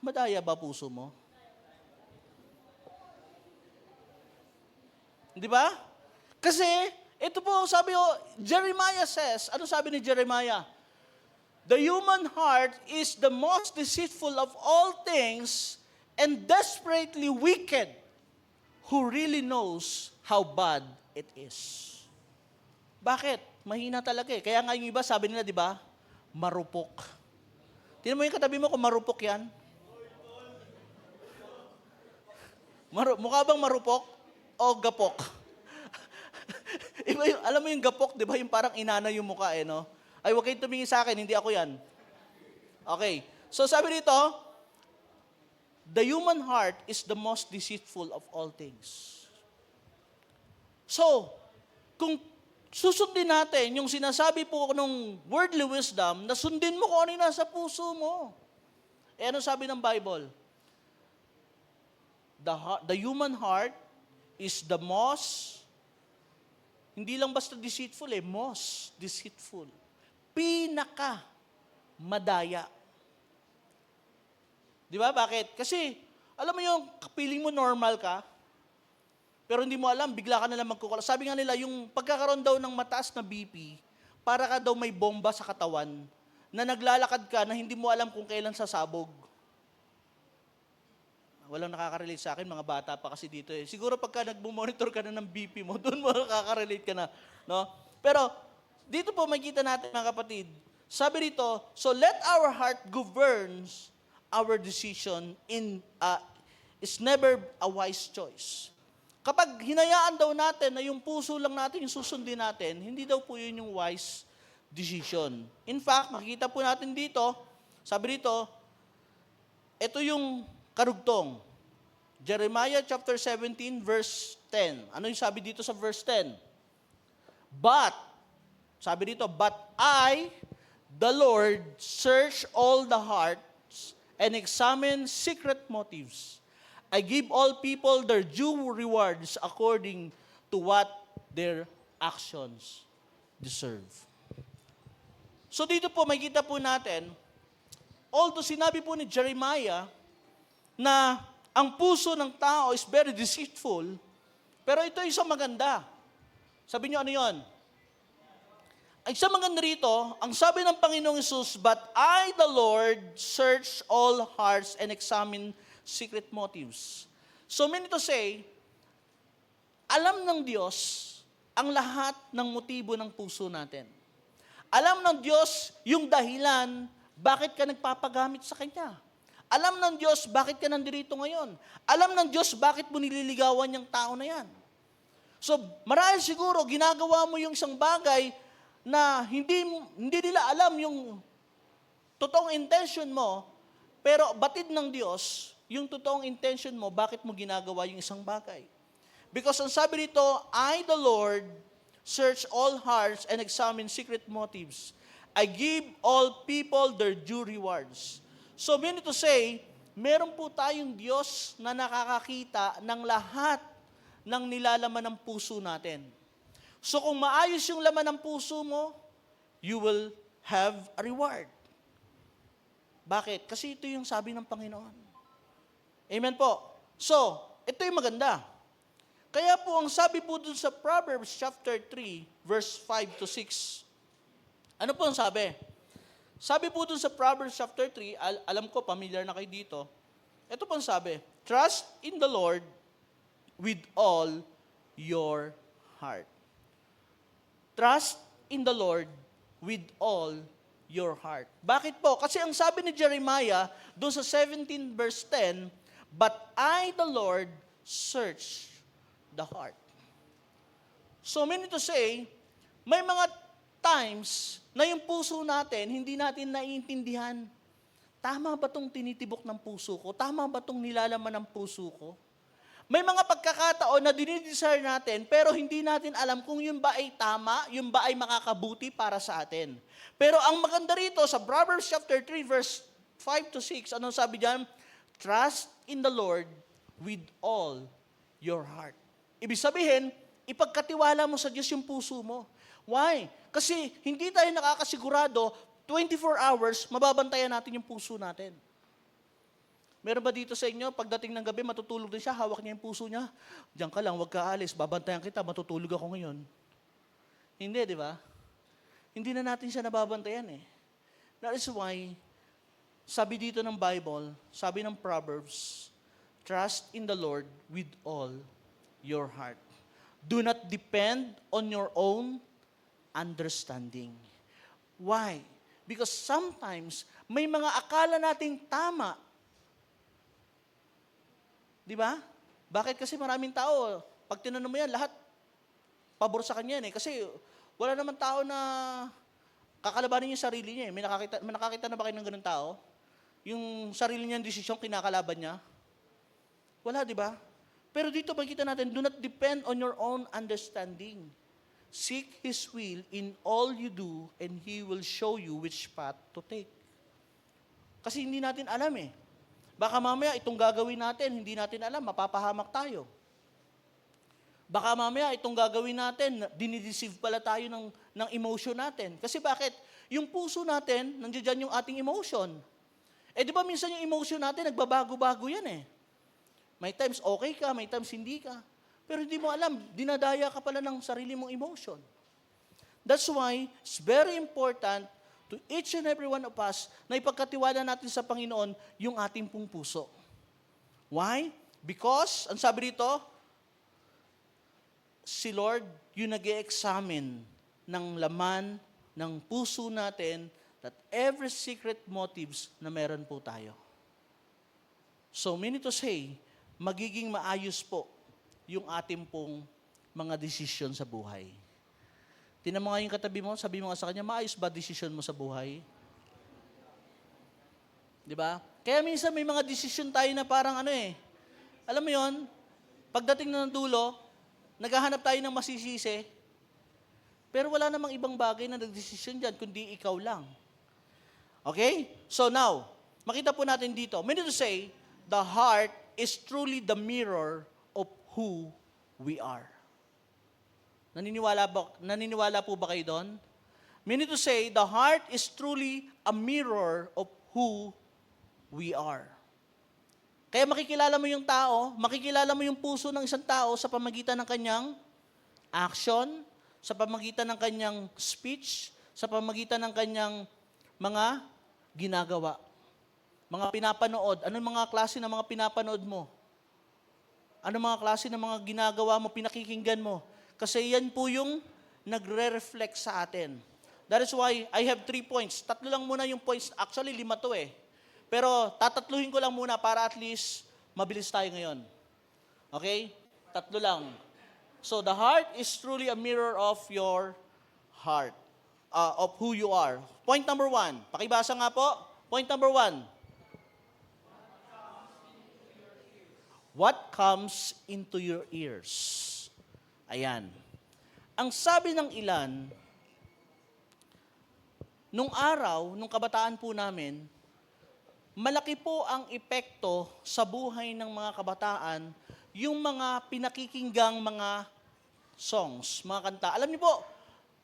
madaya ba puso mo? Di ba? Kasi, ito po, sabi Jeremiah says, ano sabi ni Jeremiah? The human heart is the most deceitful of all things and desperately wicked. Who really knows how bad it is? Bakit? Mahina talaga eh. Kaya nga yung iba, sabi nila, di ba? Marupok. Tingnan mo yung katabi mo kung marupok yan. Mukha bang marupok o gapok? Iba yung, alam mo yung gapok, di ba? Yung parang inana yung mukha no? Ay, huwag kayong tumingin sa akin, hindi ako yan. Okay. So sabi dito, the human heart is the most deceitful of all things. So, kung susundin natin yung sinasabi po ng worldly wisdom, na sundin mo kung ano yung nasa puso mo. Eh, ano sabi ng Bible? The human heart is the most, hindi lang basta deceitful most deceitful. Madaya. Di ba? Bakit? Kasi, alam mo yung feeling mo normal ka, pero hindi mo alam, bigla ka nalang magkukula. Sabi nga nila, yung pagkakaroon daw ng mataas na BP, para ka daw may bomba sa katawan, na naglalakad ka na hindi mo alam kung kailan sasabog. Walang nakaka-relate sa akin, mga bata pa kasi dito eh. Siguro pagka nagmo-monitor ka na ng BP mo, doon mo nakaka-relate ka na. No? Pero, dito po makita natin mga kapatid, sabi rito, so let our heart governs our decision is never a wise choice. Kapag hinayaan daw natin na yung puso lang natin yung susundin natin, hindi daw po yun yung wise decision. In fact, makikita po natin dito, sabi rito, ito yung karugtong. Jeremiah chapter 17 verse 10. Ano yung sabi dito sa verse 10? But, sabi dito, but I, the Lord, search all the hearts and examine secret motives. I give all people their due rewards according to what their actions deserve. So dito po, makikita po natin, although sinabi po ni Jeremiah na ang puso ng tao is very deceitful, pero ito ay isang maganda. Sabi niyo ano yon? Ang isang maganda rito, ang sabi ng Panginoong Hesus, but I, the Lord, search all hearts and examine secret motives. So meaning to say, alam ng Diyos ang lahat ng motibo ng puso natin. Alam ng Diyos yung dahilan bakit ka nagpapagamit sa Kanya. Alam ng Diyos bakit ka nandito ngayon. Alam ng Diyos bakit mo nililigawan yung tao na yan. So marahil siguro ginagawa mo yung isang bagay na hindi nila alam yung totoong intention mo, pero batid ng Diyos yung totoong intention mo, bakit mo ginagawa yung isang bagay. Because ang sabi dito, I, the Lord, search all hearts and examine secret motives. I give all people their due rewards. So meaning to say, meron po tayong Diyos na nakakakita ng lahat ng nilalaman ng puso natin. So kung maayos yung laman ng puso mo, you will have a reward. Bakit? Kasi ito yung sabi ng Panginoon. Amen po. So, ito yung maganda. Kaya po, ang sabi po dun sa Proverbs chapter 3, verse 5 to 6, ano po ang sabi? Sabi po dun sa Proverbs chapter 3, alam ko, familiar na kayo dito, ito po ang sabi, trust in the Lord with all your heart. Trust in the Lord with all your heart. Bakit po? Kasi ang sabi ni Jeremiah, doon sa 17 verse 10, but I, the Lord, search the heart. So, meaning to say, may mga times na yung puso natin, hindi natin naiintindihan. Tama ba itong tinitibok ng puso ko? Tama ba itong nilalaman ng puso ko? May mga pagkakataon na dinidesire natin, pero hindi natin alam kung yun ba ay tama, yun ba ay makakabuti para sa atin. Pero ang maganda rito, sa Proverbs chapter 3, verse 5 to 6, anong sabi diyan? Trust in the Lord with all your heart. Ibig sabihin, ipagkatiwala mo sa Diyos yung puso mo. Why? Kasi hindi tayo nakakasigurado, 24 hours, mababantayan natin yung puso natin. Meron ba dito sa inyo, pagdating ng gabi, matutulog din siya, hawak niya yung puso niya, diyan ka lang, huwag ka alis, babantayan kita, matutulog ako ngayon. Hindi, di ba? Hindi na natin siya nababantayan eh. That is why, sabi dito ng Bible, sabi ng Proverbs, trust in the Lord with all your heart. Do not depend on your own understanding. Why? Because sometimes, may mga akala nating tama. Di ba? Bakit? Kasi maraming tao, pag tinanong mo yan, lahat pabor sa kanya eh. Kasi wala naman tao na kakalabanin yung sarili niya eh. May nakakita na ba kayo ng ganun tao? Yung sarili niyang desisyon, kinakalaban niya? Wala, di ba? Pero dito makikita natin, do not depend on your own understanding. Seek His will in all you do, and He will show you which path to take. Kasi hindi natin alam eh. Baka mamaya itong gagawin natin, hindi natin alam, mapapahamak tayo. Baka mamaya itong gagawin natin, dinideceive pala tayo ng emotion natin. Kasi bakit? Yung puso natin, nandiyan yung ating emotion. Di ba minsan yung emotion natin, nagbabago-bago yan eh. May times okay ka, may times hindi ka. Pero hindi mo alam, dinadaya ka pala ng sarili mong emotion. That's why it's very important to each and every one of us na ipagkatiwala natin sa Panginoon yung ating pong puso. Why? Because, ang sabi dito, si Lord yung nag-e-examine ng laman ng puso natin that every secret motives na meron po tayo. So, meaning to say, magiging maayos po yung ating pong mga desisyon sa buhay. Tingnan mo nga yung katabi mo, sabi mo nga sa kanya, maayos ba desisyon mo sa buhay? Di ba? Kaya minsan may mga desisyon tayo na parang alam mo yon, pagdating na ng dulo, naghahanap tayo ng masisisi, pero wala namang ibang bagay na nagdesisyon dyan, kundi ikaw lang. Okay? So now, makita po natin dito, meaning to say, the heart is truly the mirror of who we are. Naniniwala po ba kayo doon? Meaning to say, the heart is truly a mirror of who we are. Kaya makikilala mo yung tao, makikilala mo yung puso ng isang tao sa pamagitan ng kanyang action, sa pamagitan ng kanyang speech, sa pamagitan ng kanyang mga ginagawa. Mga pinapanood. Anong mga klase ng mga pinapanood mo? Anong mga klase ng mga ginagawa mo, pinakikinggan mo? Kasi yan po yung nagre-reflect sa atin. That is why I have 3 points. 3 lang muna yung points. Actually, 5 to eh. Pero tatatluhin ko lang muna para at least mabilis tayo ngayon. Okay? 3 lang. So, the heart is truly a mirror of your heart. Of who you are. Point number 1. Pakibasa nga po. Point number 1. What comes into your ears? Ayan. Ang sabi ng ilan, nung araw, nung kabataan po namin, malaki po ang epekto sa buhay ng mga kabataan yung mga pinakikinggang mga songs, mga kanta. Alam niyo po,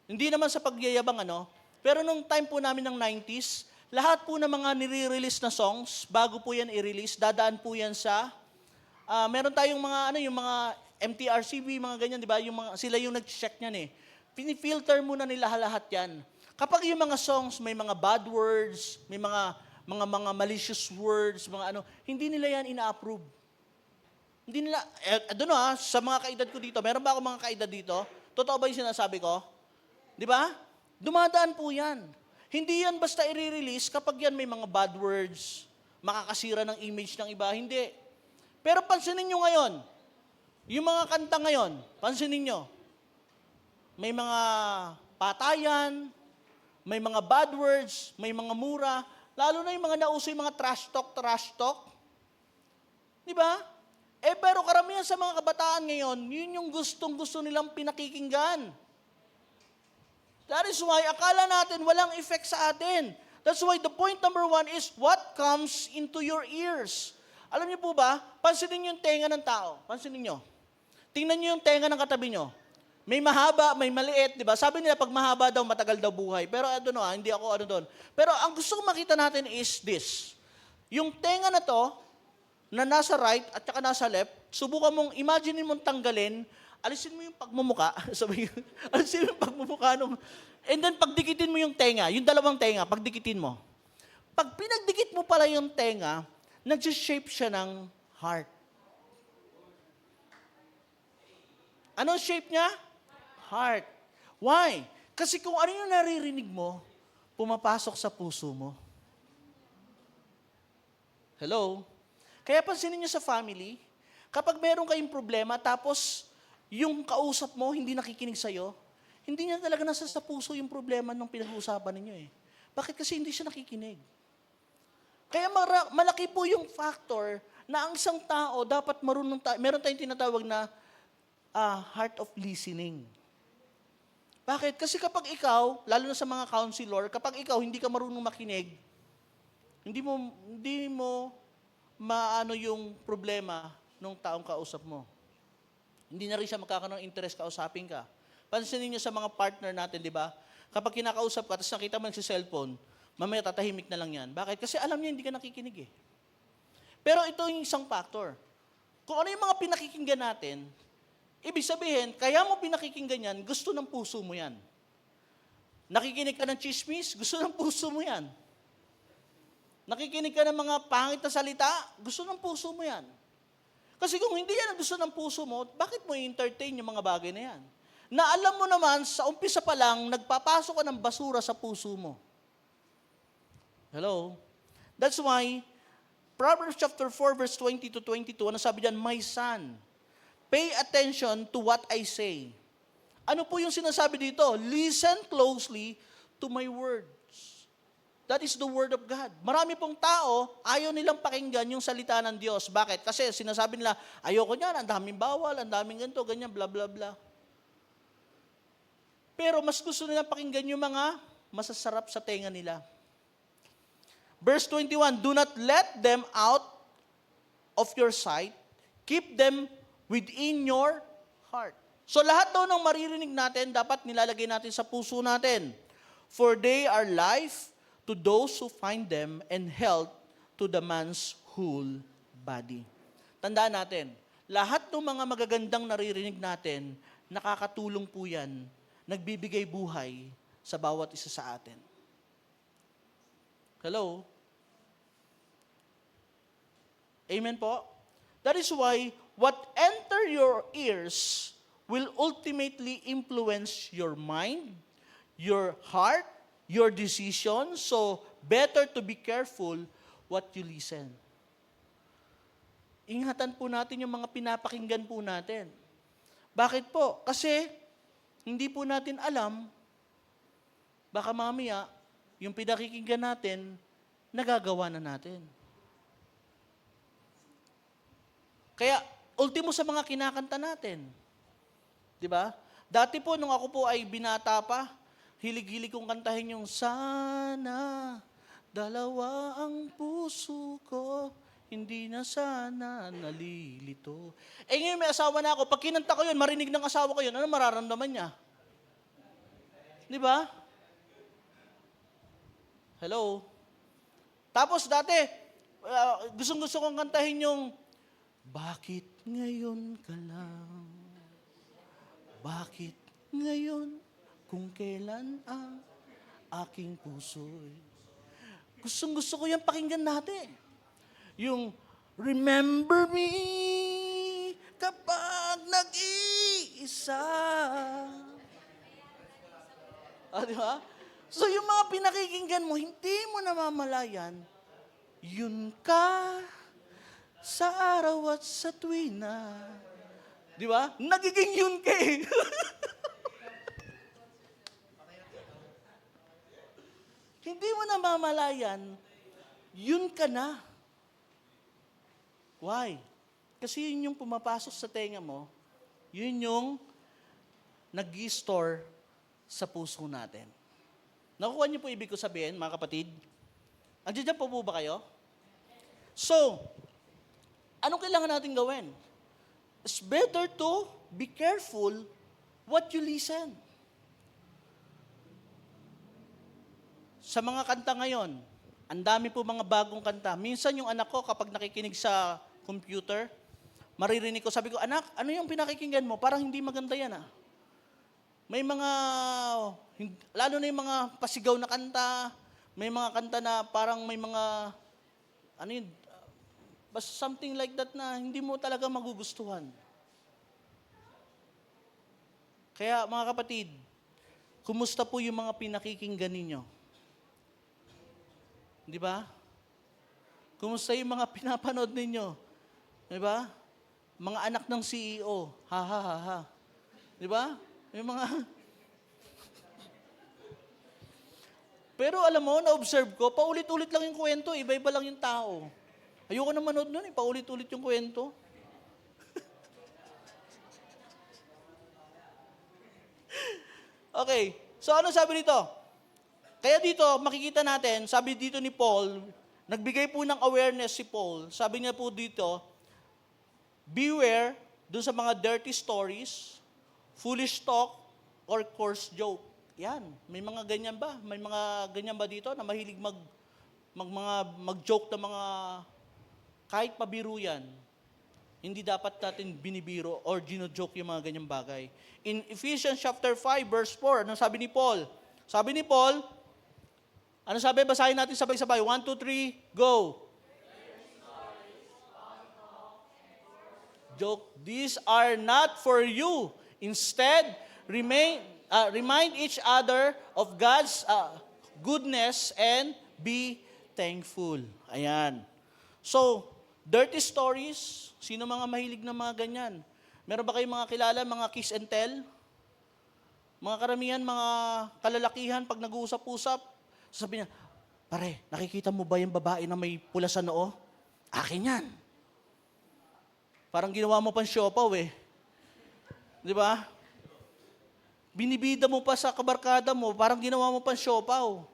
hindi naman sa pagyayabang pero nung time po namin ng 90s, lahat po ng mga nire-release na songs, bago po yan i-release, dadaan po yan sa, meron tayong mga, yung mga MTRCB, mga ganyan, di ba? Sila yung nag-check niyan eh. Pinifilter muna nila lahat yan. Kapag yung mga songs, may mga bad words, may mga malicious words, hindi nila yan ina-approve. Hindi nila, sa mga kaedad ko dito, meron ba ako mga kaedad dito? Totoo ba yung sinasabi ko? Di ba? Dumadaan po yan. Hindi yan basta i-release kapag yan may mga bad words, makakasira ng image ng iba. Hindi. Pero pansinin nyo ngayon, yung mga kanta ngayon, pansinin nyo, may mga patayan, may mga bad words, may mga mura, lalo na yung mga nauso yung mga trash talk. Di ba? Pero karamihan sa mga kabataan ngayon, yun yung gustong-gusto nilang pinakikinggan. That is why, akala natin walang effect sa atin. That's why the point number 1 is what comes into your ears. Alam niyo po ba, pansinin niyo yung tenga ng tao. Pansinin niyo. Tingnan niyo yung tenga ng katabi niyo. May mahaba, may maliit, di ba? Sabi nila, pag mahaba daw, matagal daw buhay. Pero hindi ako doon. Pero ang gusto kong makita natin is this. Yung tenga na to, na nasa right at saka nasa left, subukan mong, imagine mong tanggalin, alisin mo yung pagmumuka. Alisin mo yung pagmumuka and then pagdikitin mo yung tenga, yung dalawang tenga, pagdikitin mo. Pag pinagdikit mo pala yung tenga, nag-shape siya ng heart. Anong shape niya? Heart. Why? Kasi kung ano yung naririnig mo, pumapasok sa puso mo. Hello? Kaya pansinin niyo sa family, kapag meron kayong problema, tapos yung kausap mo hindi nakikinig sa'yo, hindi niya talaga nasa sa puso yung problema nung pinag-uusapan ninyo eh. Bakit? Kasi hindi siya nakikinig. Kaya malaki po yung factor na ang isang tao dapat meron tayong tinatawag na heart of listening. Bakit? Kasi kapag ikaw, lalo na sa mga counselor, kapag ikaw hindi ka marunong makinig, hindi mo maano yung problema ng taong kausap mo. Hindi na rin siya magkakaroon ng interest kausapin ka. Pansinin niyo sa mga partner natin, di ba? Kapag kinakausap ka, tapos nakita mo sa cellphone, Mamaya tatahimik na lang yan. Bakit? Kasi alam niya hindi ka nakikinig eh. Pero ito yung isang factor. Kung ano yung mga pinakikinggan natin, ibig sabihin, kaya mo pinakikinggan yan, gusto ng puso mo yan. Nakikinig ka ng chismis, gusto ng puso mo yan. Nakikinig ka ng mga pangit na salita, gusto ng puso mo yan. Kasi kung hindi yan ang gusto ng puso mo, bakit mo i-entertain yung mga bagay na yan? Na alam mo naman, sa umpisa pa lang, nagpapasok ka ng basura sa puso mo. Hello? That's why, Proverbs chapter 4, verse 20 to 22, ano sabi diyan? My son, pay attention to what I say. Ano po yung sinasabi dito? Listen closely to my words. That is the word of God. Marami pong tao, ayaw nilang pakinggan yung salita ng Diyos. Bakit? Kasi sinasabi nila, ayoko niyan, ang daming bawal, ang daming ganito, ganyan, bla bla bla. Pero mas gusto nilang pakinggan yung mga masasarap sa tenga nila. Verse 21, do not let them out of your sight. Keep them within your heart. So lahat daw ng maririnig natin, dapat nilalagay natin sa puso natin. For they are life to those who find them and health to the man's whole body. Tandaan natin, lahat ng mga magagandang naririnig natin, nakakatulong po yan, nagbibigay buhay sa bawat isa sa atin. Hello? Amen po? That is why what enter your ears will ultimately influence your mind, your heart, your decision. So, better to be careful what you listen. Ingatan po natin yung mga pinapakinggan po natin. Bakit po? Kasi, hindi po natin alam, baka mamaya, yung pinakikinggan natin, nagagawa na natin. Kaya, ultimo sa mga kinakanta natin. Di ba? Dati po, nung ako po ay binata pa, hilig-hilig kong kantahin yung, sana, dalawa ang puso ko, hindi na sana nalilito. Eh ngayon may asawa na ako, pag kinanta ko yun, marinig ng asawa ko yun, ano mararamdaman niya? Di ba? Hello? Tapos dati, gustong-gusto kong kantahin yung, bakit ngayon ka lang? Bakit ngayon? Kung kailan ang aking puso'y. Gustong-gusto ko yung pakinggan natin. Yung, remember me kapag nag-iisa. Di ba? So yung mga pinakikinggan mo, hindi mo namamalayan, yun ka sa araw at sa tuwina. Di ba? Nagiging yun ka eh. Hindi mo namamalayan, yun ka na. Why? Kasi yun yung pumapasok sa tenga mo, yun yung nag-i-store sa puso natin. Nakukuha niyo po ibig ko sabihin, mga kapatid? Andiyan po ba kayo? So, anong kailangan natin gawin? It's better to be careful what you listen. Sa mga kanta ngayon, ang dami po mga bagong kanta. Minsan yung anak ko, kapag nakikinig sa computer, maririnig ko, sabi ko, anak, ano yung pinakikinggan mo? Parang hindi maganda yan ah. May mga, lalo na yung mga pasigaw na kanta, may mga kanta na parang may mga, ano yun, something like that na hindi mo talaga magugustuhan. Kaya mga kapatid, kumusta po yung mga pinakikinggan ninyo? Di ba? Kumusta yung mga pinapanood ninyo? Di ba? Mga anak ng CEO, ha ha ha ha. Di ba? Yung mga... Pero alam mo, na-observe ko, paulit-ulit lang yung kwento, iba-iba lang yung tao. Ayoko na manood nun eh, paulit-ulit yung kwento. Okay, so ano sabi dito? Kaya dito, makikita natin, sabi dito ni Paul, nagbigay po ng awareness si Paul. Sabi niya po dito, beware dun sa mga dirty stories, foolish talk, or coarse joke. Yan, may mga ganyan ba? May mga ganyan ba dito na mahilig mag-joke na mga kahit pabiro yan, hindi dapat natin binibiro or gino-joke yung mga ganyang bagay. In Ephesians chapter 5 verse 4, ano sabi ni Paul? Sabi ni Paul, ano sabi? Basahin natin sabay-sabay. 1, 2, 3, go! Joke, these are not for you. Instead, remind each other of God's goodness and be thankful. Ayan. So, dirty stories, sino mga mahilig ng mga ganyan? Meron ba kayong mga kilala, mga kiss and tell? Mga karamihan, mga kalalakihan, pag nag-uusap-usap, sabi niya, pare, nakikita mo ba yung babae na may pula sa noo? Akin yan. Parang ginawa mo pang siopaw eh. Di ba? Binibida mo pa sa kabarkada mo, parang ginawa mo pang siopaw.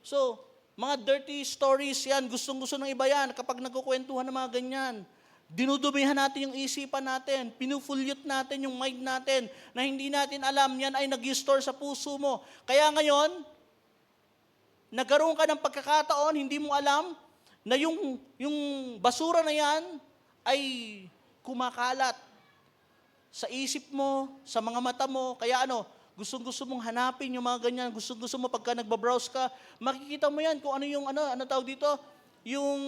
So, mga dirty stories yan, gustong-gusto ng iba yan kapag nagkukwentuhan ng mga ganyan. Dinudumihan natin yung isipan natin, pinufulyot natin yung mind natin na hindi natin alam yan ay nag-store sa puso mo. Kaya ngayon, nagkaroon ka ng pagkakataon, hindi mo alam na yung basura na yan ay kumakalat sa isip mo, sa mga mata mo. Kaya gustong-gusto mong hanapin yung mga ganyan, gustong-gusto mo pagka nagbabrowse ka, makikita mo yan kung ano yung ano tawag dito, yung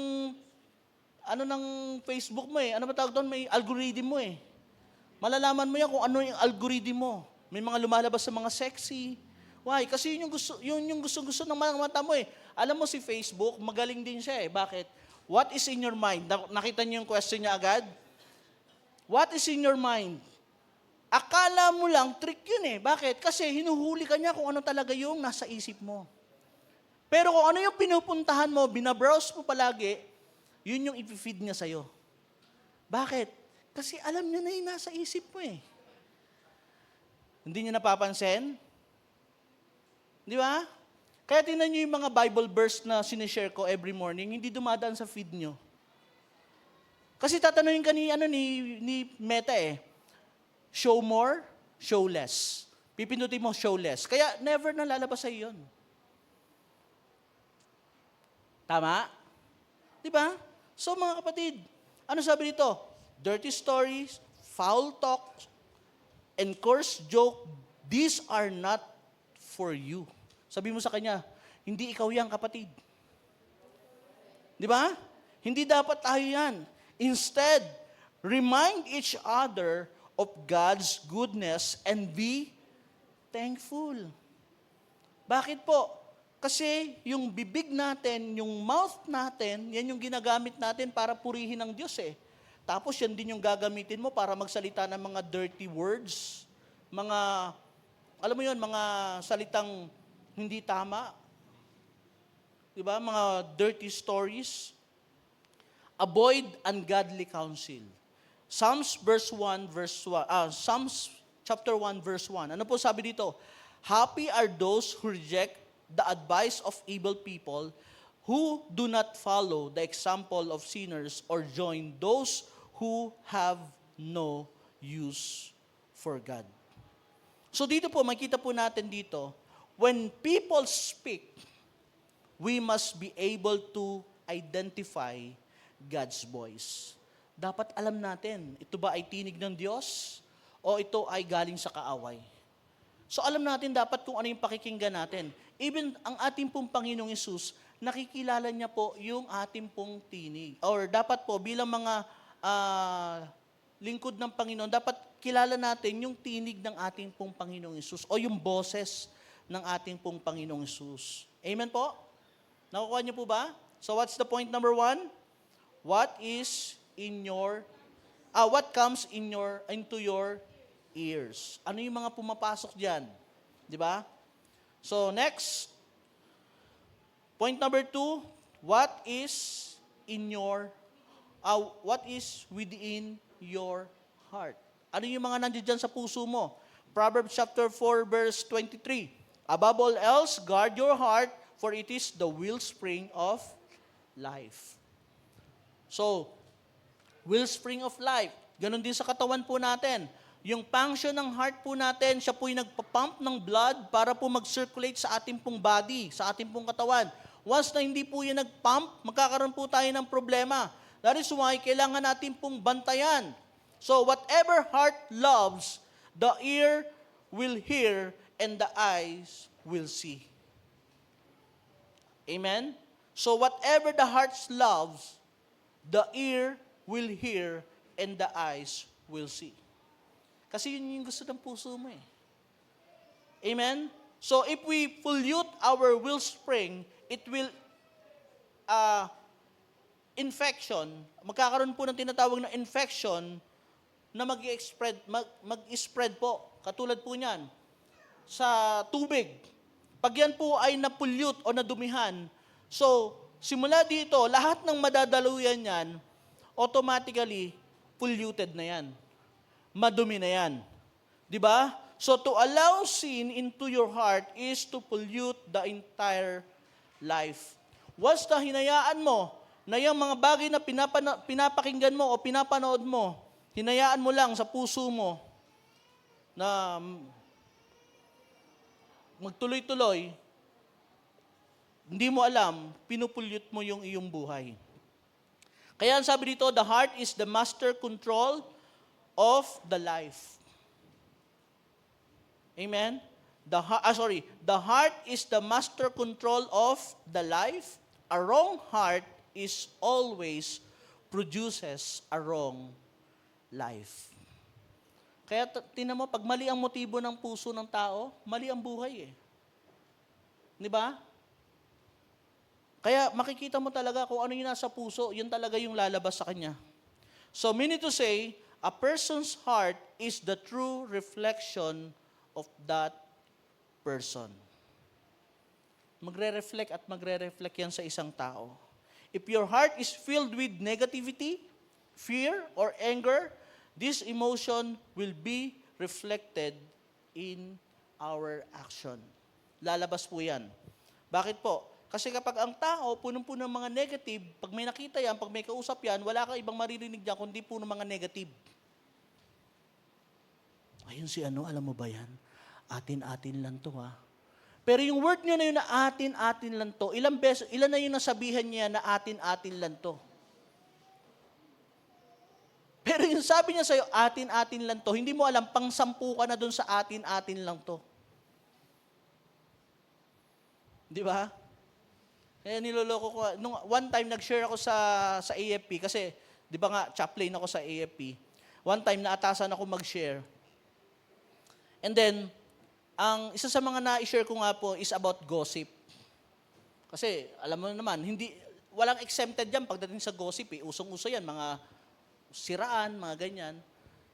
ng Facebook mo eh. Ano ba tawag doon? May algorithm mo eh. Malalaman mo yan kung ano yung algorithm mo. May mga lumalabas sa mga sexy. Why? Kasi yun yung gusto-gusto ng mga mata mo eh. Alam mo si Facebook, magaling din siya eh. Bakit? What is in your mind? Nakita niyo yung question niya agad? What is in your mind? Akala mo lang, trick yun eh. Bakit? Kasi hinuhuli ka niya kung ano talaga yung nasa isip mo. Pero kung ano yung pinupuntahan mo, binabrowse mo palagi, yun yung ipifeed niya sa'yo. Bakit? Kasi alam niya na yung nasa isip mo eh. Hindi niya napapansin? Di ba? Kaya tingnan niyo yung mga Bible verse na sinishare ko every morning, hindi dumadaan sa feed niyo. Kasi tatanungin ka ni Meta eh, show more, show less. Pipindutin mo, show less. Kaya never na lalabas sa yun. Tama? Di ba? So mga kapatid, ano sabi dito? Dirty stories, foul talk, and coarse joke, these are not for you. Sabi mo sa kanya, hindi ikaw yan, kapatid. Di ba? Hindi dapat tayo yan. Instead, remind each other of God's goodness and be thankful. Bakit po? Kasi yung bibig natin, yung mouth natin, yan yung ginagamit natin para purihin ang Diyos eh. Tapos yan din yung gagamitin mo para magsalita ng mga dirty words, mga, alam mo yun, mga salitang hindi tama. Diba? Mga dirty stories. Avoid ungodly counsel. Psalms chapter 1 verse 1. Ano po sabi dito? Happy are those who reject the advice of evil people, who do not follow the example of sinners or join those who have no use for God. So dito po, makita po natin dito, when people speak, we must be able to identify God's voice. Dapat alam natin, ito ba ay tinig ng Diyos o ito ay galing sa kaaway? So alam natin dapat kung ano yung pakikinggan natin. Even ang ating pong Panginoong Hesus, nakikilala niya po yung ating pong tinig. Or dapat po bilang mga lingkod ng Panginoon, dapat kilala natin yung tinig ng ating pong Panginoong Hesus o yung boses ng ating pong Panginoong Hesus. Amen po? Nakukuha niyo po ba? So what's the point number 1? What comes into your ears? Ano yung mga pumapasok diyan? 'Di ba? So next, point number 2, what is within your heart? Ano yung mga nandiyan dyan sa puso mo? Proverbs chapter 4 verse 23. Above all else, guard your heart, for it is the wellspring of life. So, wellspring of life. Ganon din sa katawan po natin. Yung function ng heart po natin, siya po yung nagpa-pump ng blood para po mag-circulate sa ating pong body, sa ating pong katawan. Once na hindi po yan nag-pump, magkakaroon po tayo ng problema. That is why kailangan natin pong bantayan. So whatever heart loves, the ear will hear and the eyes will see. Amen? So whatever the heart loves, the ear will hear and the eyes will see. Kasi yun yung gusto ng puso mo eh. Amen? So if we pollute our wellspring, it will infection, magkakaroon po ng tinatawag na infection na mag-spread po. Katulad po niyan, sa tubig. Pag yan po ay na-pollute o nadumihan, so simula dito, lahat ng madadaluyan yan, automatically polluted na yan. Madumi na yan. Di ba? So to allow sin into your heart is to pollute the entire life. Once na hinayaan mo na yung mga bagay na pinapakinggan mo o pinapanood mo, hinayaan mo lang sa puso mo na magtuloy-tuloy, hindi mo alam, pinupulyot mo yung iyong buhay. Kaya ang sabi dito, the heart is the master control of the life. Amen? The heart is the master control of the life. A wrong heart is always produces a wrong life. Kaya tingnan mo, pag mali ang motibo ng puso ng tao, mali ang buhay eh. Di ba? Kaya makikita mo talaga kung ano yung nasa puso, yun talaga yung lalabas sa kanya. So, meaning to say, a person's heart is the true reflection of that person. Magre-reflect at magre-reflect yan sa isang tao. If your heart is filled with negativity, fear, or anger, this emotion will be reflected in our action. Lalabas po yan. Bakit po? Kasi kapag ang tao, punong-puno ng mga negative, pag may nakita yan, pag may kausap yan, wala kang ibang maririnig dyan, kundi puno mga negative. Ayun si ano, alam mo ba yan? Atin-atin lang to ha. Pero yung word niya na yun na atin-atin lang to, ilan na yung nasabihan niya na atin-atin lang to? Pero yung sabi niya sa'yo, atin-atin lang to, hindi mo alam, pang-sampu ka na dun sa atin-atin lang to. Di ba? Kaya niloloko ko. Nung one time, nag-share ako sa AFP, kasi, di ba nga, chaplain ako sa AFP. One time, naatasan ako mag-share. And then, ang isa sa mga na-share ko nga po is about gossip. Kasi, alam mo naman, walang exempted dyan pagdating sa gossip. Usong-uso yan, mga siraan, mga ganyan.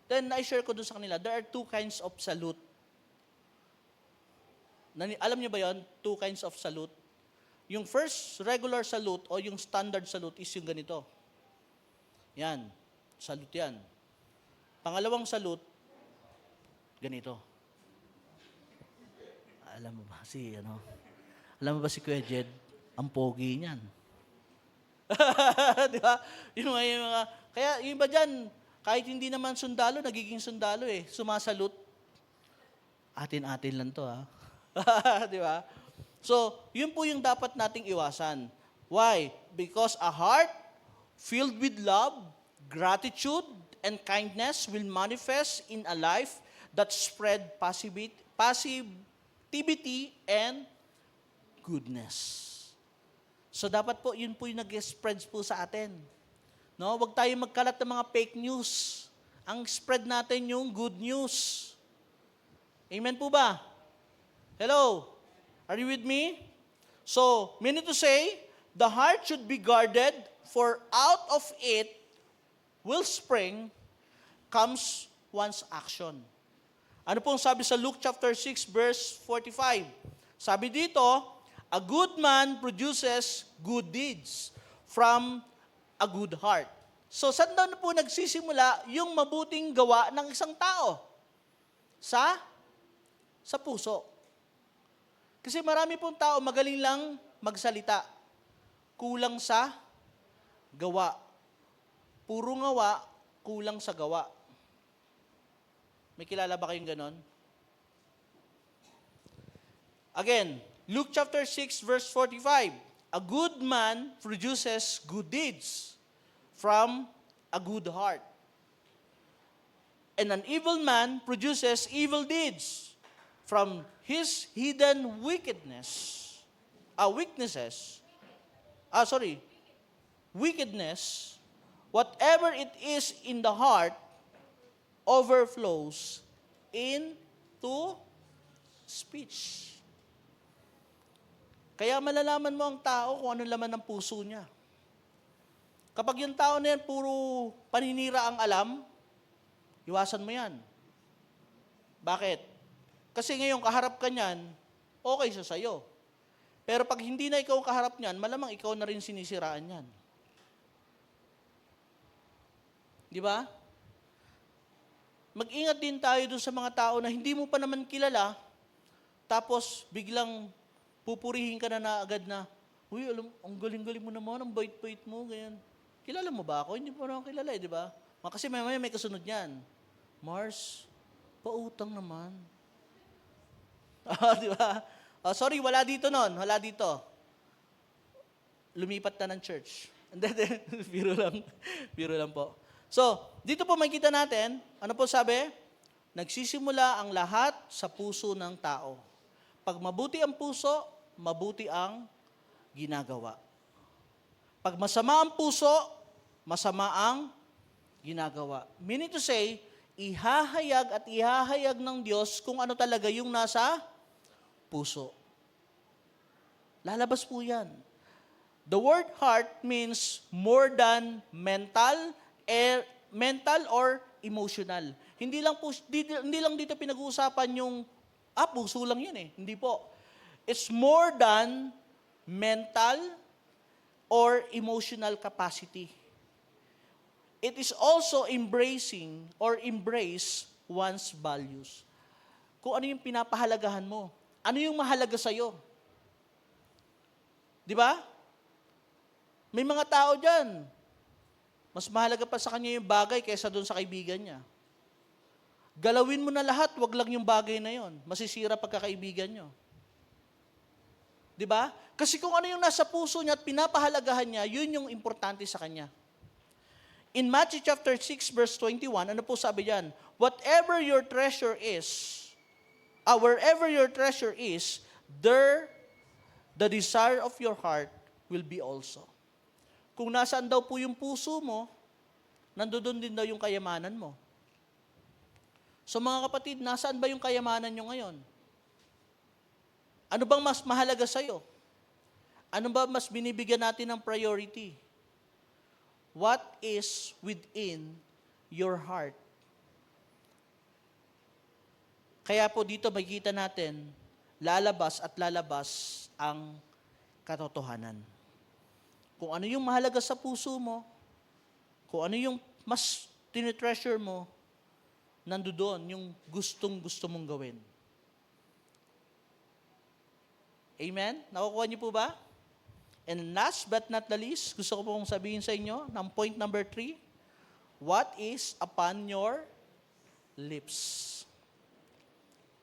Then, na-share ko dun sa kanila, there are two kinds of salute. Alam niyo ba yon? Two kinds of salute. Yung first regular salute o yung standard salute is yung ganito. Yan. Salute yan. Pangalawang salute, ganito. Alam mo ba si Kuya Jed, ang pogi niyan. Di ba? Yung mga, kaya yung iba dyan, kahit hindi naman sundalo, nagiging sundalo eh. Sumasalute. Atin-atin lang to ha. Di ba? So, yun po yung dapat nating iwasan. Why? Because a heart filled with love, gratitude, and kindness will manifest in a life that spread positivity and goodness. So, dapat po, yun po yung nag-spread po sa atin. No? Huwag tayo magkalat ng mga fake news. Ang spread natin yung good news. Amen po ba? Hello? Are you with me? So, meaning to say, the heart should be guarded, for out of it wellspring comes one's action. Ano pong sabi sa Luke chapter 6 verse 45? Sabi dito, a good man produces good deeds from a good heart. So, saan daw na po nagsisimula yung mabuting gawa ng isang tao? Sa puso. Kasi marami pong tao magaling lang magsalita. Kulang sa gawa. Puro gawa, kulang sa gawa. May kilala ba kayong ganon? Again, Luke chapter 6 verse 45. A good man produces good deeds from a good heart. And an evil man produces evil deeds from his hidden wickedness. Whatever it is in the heart overflows into speech. Kaya malalaman mo ang tao kung ano laman ng puso niya. Kapag yung tao na yan puro paninira ang alam, iwasan mo yan. Bakit? Kasi ngayon kaharap ka niyan, okay siya sa'yo. Pero pag hindi na ikaw ang kaharap niyan, malamang ikaw na rin sinisiraan niyan. Di ba? Mag-ingat din tayo dun sa mga tao na hindi mo pa naman kilala, tapos biglang pupurihin ka na agad na, uy, alam, ang galing-galing mo naman, ang bait-bait mo, ganyan. Kilala mo ba ako? Hindi mo naman kilala, di ba? Kasi may kasunod yan. Mars, pautang naman. Di ba? Sorry, wala dito nun. Wala dito. Lumipat na ng church. Biro lang po. So, dito po makikita natin, ano po sabi? Nagsisimula ang lahat sa puso ng tao. Pag mabuti ang puso, mabuti ang ginagawa. Pag masama ang puso, masama ang ginagawa. Meaning to say, ihahayag ng Diyos kung ano talaga yung nasa puso. Lalabas po yan. The word heart means more than mental or emotional. Hindi lang dito pinag-uusapan yung puso lang yun eh. Hindi po. It's more than mental or emotional capacity. It is also embrace one's values. Kung ano yung pinapahalagahan mo. Ano yung mahalaga sa'yo. Di ba? May mga tao dyan, mas mahalaga pa sa kanya yung bagay kaysa doon sa kaibigan niya. Galawin mo na lahat, wag lang yung bagay na yon. Masisira pagkakaibigan nyo. Di ba? Kasi kung ano yung nasa puso niya at pinapahalagahan niya, yun yung importante sa kanya. In Matthew chapter 6 verse 21, ano po sabi diyan? Wherever your treasure is, there the desire of your heart will be also. Kung nasaan daw po yung puso mo, nandoon din daw yung kayamanan mo. So mga kapatid, nasaan ba yung kayamanan nyo ngayon? Ano bang mas mahalaga sa'yo? Ano ba mas binibigyan natin ng priority? What is within your heart? Kaya po dito makikita natin, lalabas ang katotohanan. Kung ano yung mahalaga sa puso mo, kung ano yung mas tinitreasure mo, nandoon yung gustong-gusto mong gawin. Amen? Nakukuha niyo po ba? And last but not the least, gusto ko pong sabihin sa inyo, ng point number 3, what is upon your lips?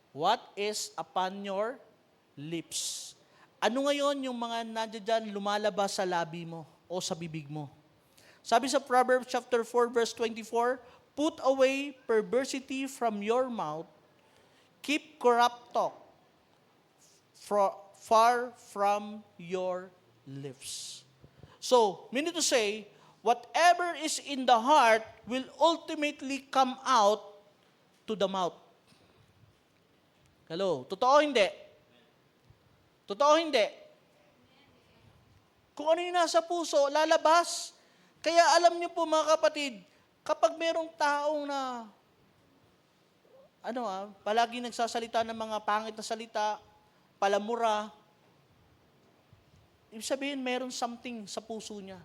What is upon your lips? Ano ngayon yung mga nandiyan lumalabas sa labi mo o sa bibig mo? Sabi sa Proverbs chapter 4 verse 24, put away perversity from your mouth, keep corrupt talk far from your lips. So, meaning to say, whatever is in the heart will ultimately come out to the mouth. Hello? Totoo hindi? Totoo hindi? Kung ano yung nasa puso, lalabas. Kaya alam niyo po mga kapatid, kapag merong taong na, palagi nagsasalita ng mga pangit na salita, palamura, ibig sabihin meron something sa puso niya.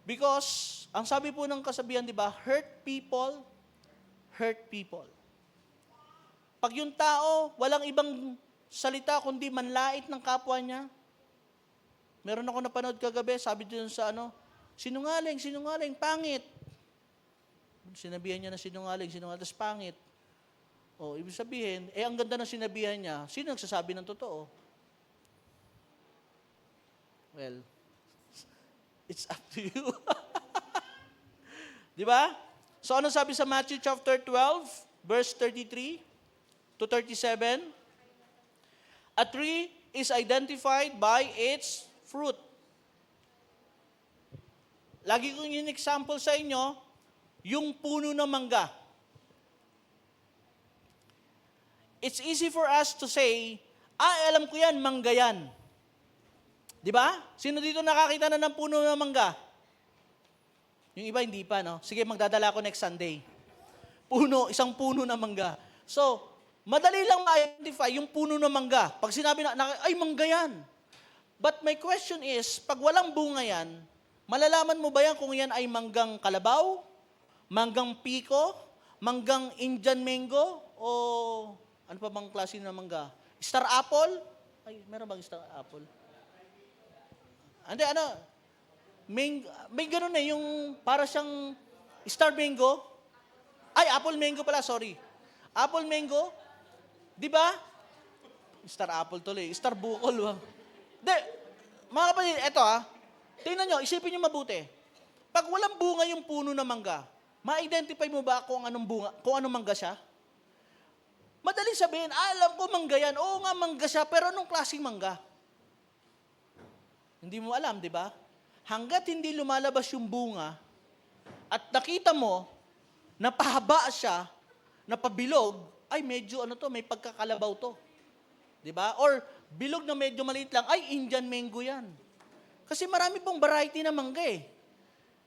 Because, ang sabi po ng kasabihan, di ba, hurt people. Pag yung tao, walang ibang salita kundi manlait ng kapwa niya. Meron ako napanood kagabi, sabi din sa sinungaling, pangit. Sinabihan niya na sinungaling, tapos pangit. O, ibig sabihin, ang ganda ng sinabihan niya, sino nagsasabi ng totoo? Well, it's up to you. Di ba? So, ano sabi sa Matthew chapter 12, verse 33 to 37? A tree is identified by its fruit. Lagi kong yung example sa inyo, yung puno ng mangga. It's easy for us to say, alam ko yan, mangga yan. Di ba? Sino dito nakakita na ng puno ng mangga? Yung iba hindi pa, no? Sige, magdadala ako next Sunday. Isang puno ng mangga. So, madali lang ma-identify yung puno ng mangga. Pag sinabi ay, mangga yan. But my question is, pag walang bunga yan, malalaman mo ba yan kung yan ay manggang kalabaw, manggang piko, manggang Indian mango, o ano pa bang klase ng mangga? Star apple? Ay, meron bang star apple? Hindi, may ganun yung para siyang star mango. Ay, apple mango pala, sorry. Apple mango, di ba? Star apple tuloy, star bukol. Hindi, mga kapatid, eto tingnan nyo, isipin nyo mabuti. Pag walang bunga yung puno ng mangga, ma-identify mo ba kung anong bunga, kung anong mangga siya? Madaling sabihin, alam ko mangga yan. Oo nga, mangga siya, pero anong klaseng mangga? Hindi mo alam, di ba? Hanggat hindi lumalabas yung bunga, at nakita mo, napahaba siya, napabilog, ay medyo may pagkakalabaw to. Di ba? Or bilog na medyo maliit lang, ay Indian mango yan. Kasi marami pong variety na mangga eh.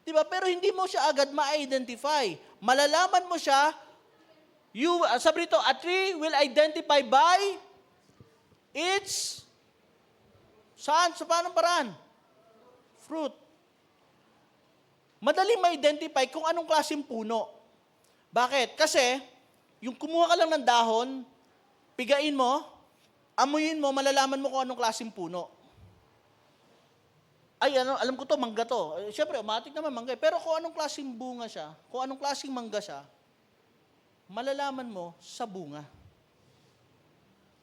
Di ba? Pero hindi mo siya agad ma-identify. Malalaman mo siya, sabi rito, a tree will identify by its, saan? Sa paanong paraan? Fruit. Madaling ma-identify kung anong klaseng puno. Bakit? Kasi, yung kumuha ka lang ng dahon, pigain mo, amuyin mo, malalaman mo kung anong klaseng puno. Ay, alam ko to, mangga to. Siyempre, automatic naman mangga. Pero kung anong klaseng bunga siya, kung anong klaseng mangga siya, malalaman mo sa bunga.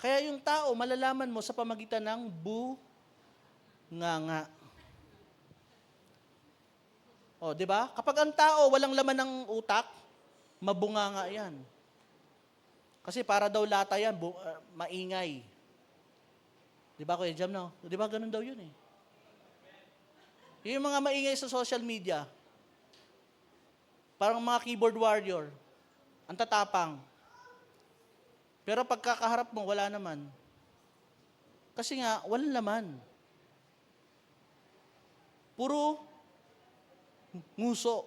Kaya yung tao, malalaman mo sa pamagitan ng bunganga. O, di ba? Kapag ang tao walang laman ng utak, mabunganga yan. Kasi para daw lata yan, maingay. Di ba, Kuya Jam, no? Di ba, ganun daw yun eh. Yung mga maingay sa social media, parang mga keyboard warrior, ang tatapang. Pero pagkakaharap mo, wala naman. Kasi nga, walang laman. Puro nguso.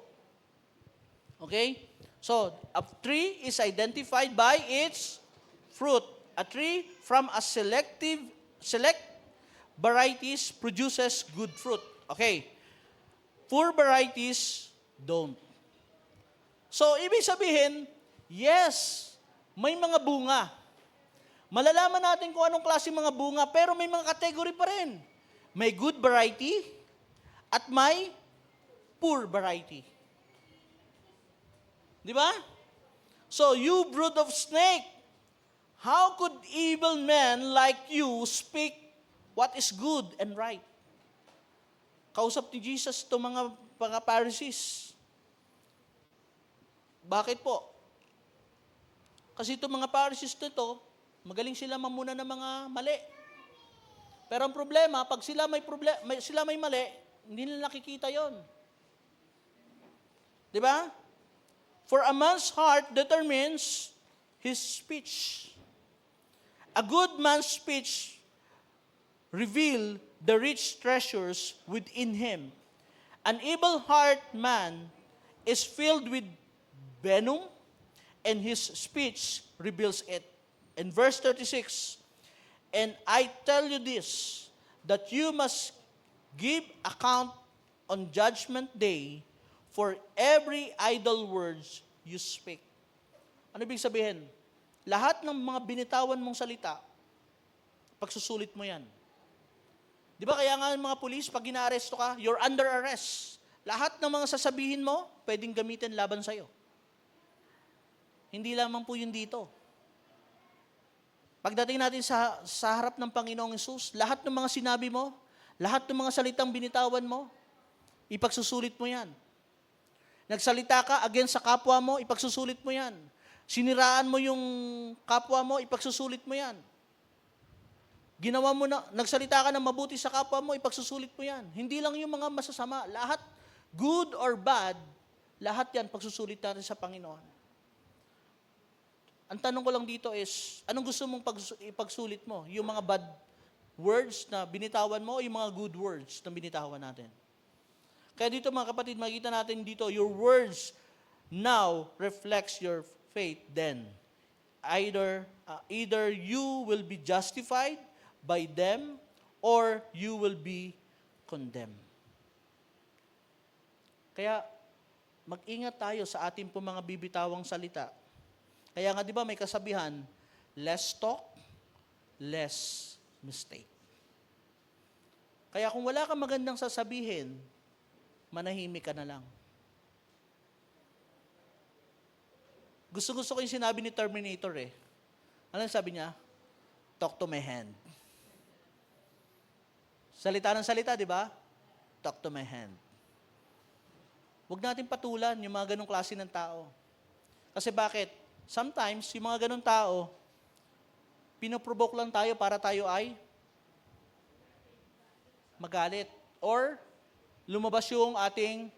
Okay? So, a tree is identified by its fruit. A tree from a select varieties produces good fruit. Okay. Poor varieties don't. So, ibig sabihin, yes, may mga bunga. Malalaman natin kung anong klase mga bunga, pero may mga category pa rin. May good variety at may poor variety. Di ba? So, you brood of snake, how could evil men like you speak what is good and right? Kausap ni Jesus itong mga Pharisees. Bakit po? Kasi itong mga Pharisees nito, magaling sila mamuna ng mga mali. Pero ang problema, pag sila may mali, hindi nila nakikita yon. Di ba? For a man's heart determines his speech. A good man's speech reveal the rich treasures within him. An evil heart man is filled with venom, and his speech reveals it. In verse 36, and I tell you this, that you must give account on judgment day for every idle words you speak. Ano ibig sabihin? Lahat ng mga binitawan mong salita, pagsusulit mo yan. Di ba kaya nga mga pulis, pag inaaresto ka, you're under arrest. Lahat ng mga sasabihin mo, pwedeng gamitin laban sa'yo. hindi lamang po yun dito. Pagdating natin sa harap ng Panginoong Hesus, lahat ng mga sinabi mo, lahat ng mga salitang binitawan mo, ipagsusulit mo yan. Nagsalita ka against sa kapwa mo, ipagsusulit mo yan. Siniraan mo yung kapwa mo, ipagsusulit mo yan. Nagsalita ka ng mabuti sa kapwa mo, ipagsusulit mo yan. Hindi lang yung mga masasama, lahat, good or bad, lahat yan pagsusulit natin sa Panginoon. Ang tanong ko lang dito is, anong gusto mong ipagsulit mo? Yung mga bad words na binitawan mo o yung mga good words na binitawan natin? Kaya dito mga kapatid, makikita natin dito, your words now reflects your faith then. Either you will be justified by them or you will be condemned. Kaya mag-ingat tayo sa ating po mga bibitawang salita. Kaya nga di ba may kasabihan, less talk, less mistake. Kaya kung wala kang magandang sasabihin, manahimik ka na lang. Gusto ko yung sinabi ni Terminator eh. Ano sabi niya? Talk to my hand. Salita ng salita, di ba? Talk to my hand. Huwag natin patulan yung mga ganong klase ng tao. Kasi bakit? Sometimes, yung mga ganong tao, pinoprovoke lang tayo para tayo ay magalit. Or, lumabas yung ating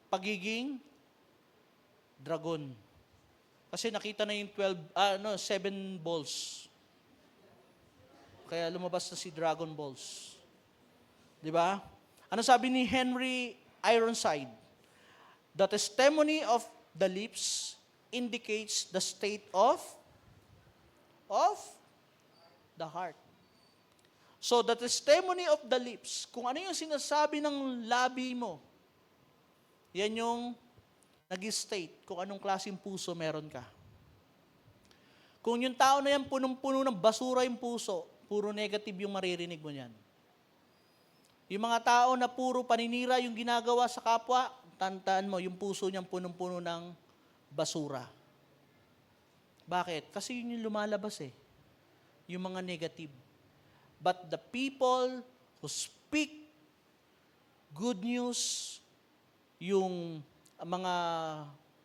pagiging dragon. Kasi nakita na yung 7 balls. Kaya lumabas na si Dragon Balls. Di ba? Ano sabi ni Henry Ironside? The testimony of the lips indicates the state of the heart. So, the testimony of the lips, kung ano yung sinasabi ng labi mo, yan yung nag-state kung anong klaseng puso meron ka. Kung yung tao na yan punong-puno ng basura yung puso, puro negative yung maririnig mo niyan. Yung mga tao na puro paninira yung ginagawa sa kapwa, tandaan mo, yung puso niyang punong-puno ng basura. Bakit? Kasi yun yung lumalabas eh. Yung mga negative. But the people who speak good news, yung mga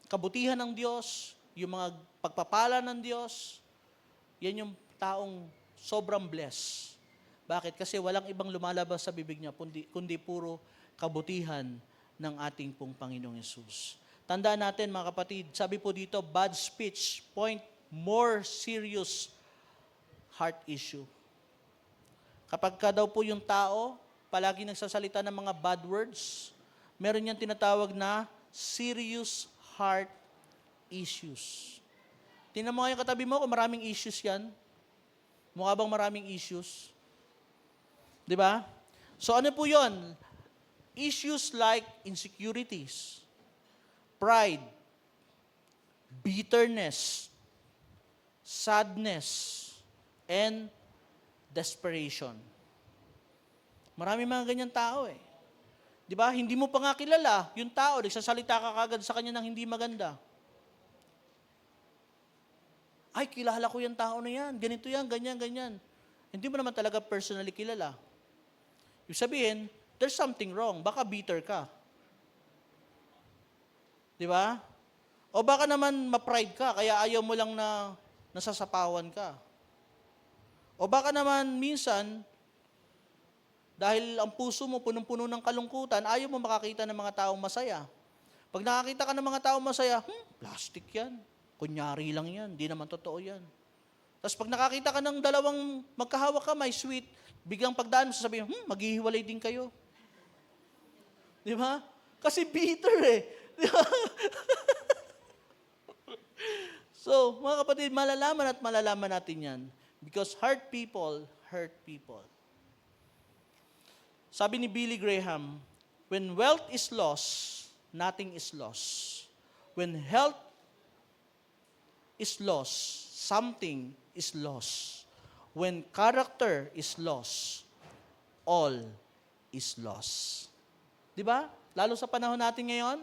kabutihan ng Diyos, yung mga pagpapala ng Diyos, yan yung taong sobrang blessed. Bakit? Kasi walang ibang lumalabas sa bibig niya, kundi puro kabutihan ng ating pong Panginoong Hesus. Tandaan natin mga kapatid, sabi po dito, bad speech point more serious heart issue. Kapag ka daw po yung tao, palagi nagsasalita ng mga bad words, meron niyang tinatawag na serious heart issues. Tingnan mo yung katabi mo kung maraming issues yan. Mukha bang maraming issues? Di ba? So ano po yun? Issues like insecurities, pride, bitterness, sadness, and desperation. Marami mga ganyan tao eh. Di ba? Hindi mo pa nga kilala yung tao, nagsasalita ka kagad sa kanya ng hindi maganda. Ay, kilala ko yung tao na yan. Ganito yan, ganyan, ganyan. Hindi mo naman talaga personally kilala. Ibig sabihin, there's something wrong. Baka bitter ka. Di ba? O baka naman ma-pride ka, kaya ayaw mo lang na nasasapawan ka. O baka naman minsan, dahil ang puso mo punong-puno ng kalungkutan, ayaw mo makakita ng mga taong masaya. Pag nakakita ka ng mga taong masaya, plastic yan. Kunyari lang yan. Di naman totoo yan. Tapos pag nakakita ka ng dalawang magkahawak ka, may sweet, biglang pagdaan mo, sasabihin, maghihiwalay din kayo. Di ba? Kasi bitter eh. Di ba? So, mga kapatid, malalaman natin yan. Because hurt people hurt people. Sabi ni Billy Graham, when wealth is lost, nothing is lost. When health is lost, something is lost. When character is lost, all is lost. Di ba? Lalo sa panahon natin ngayon,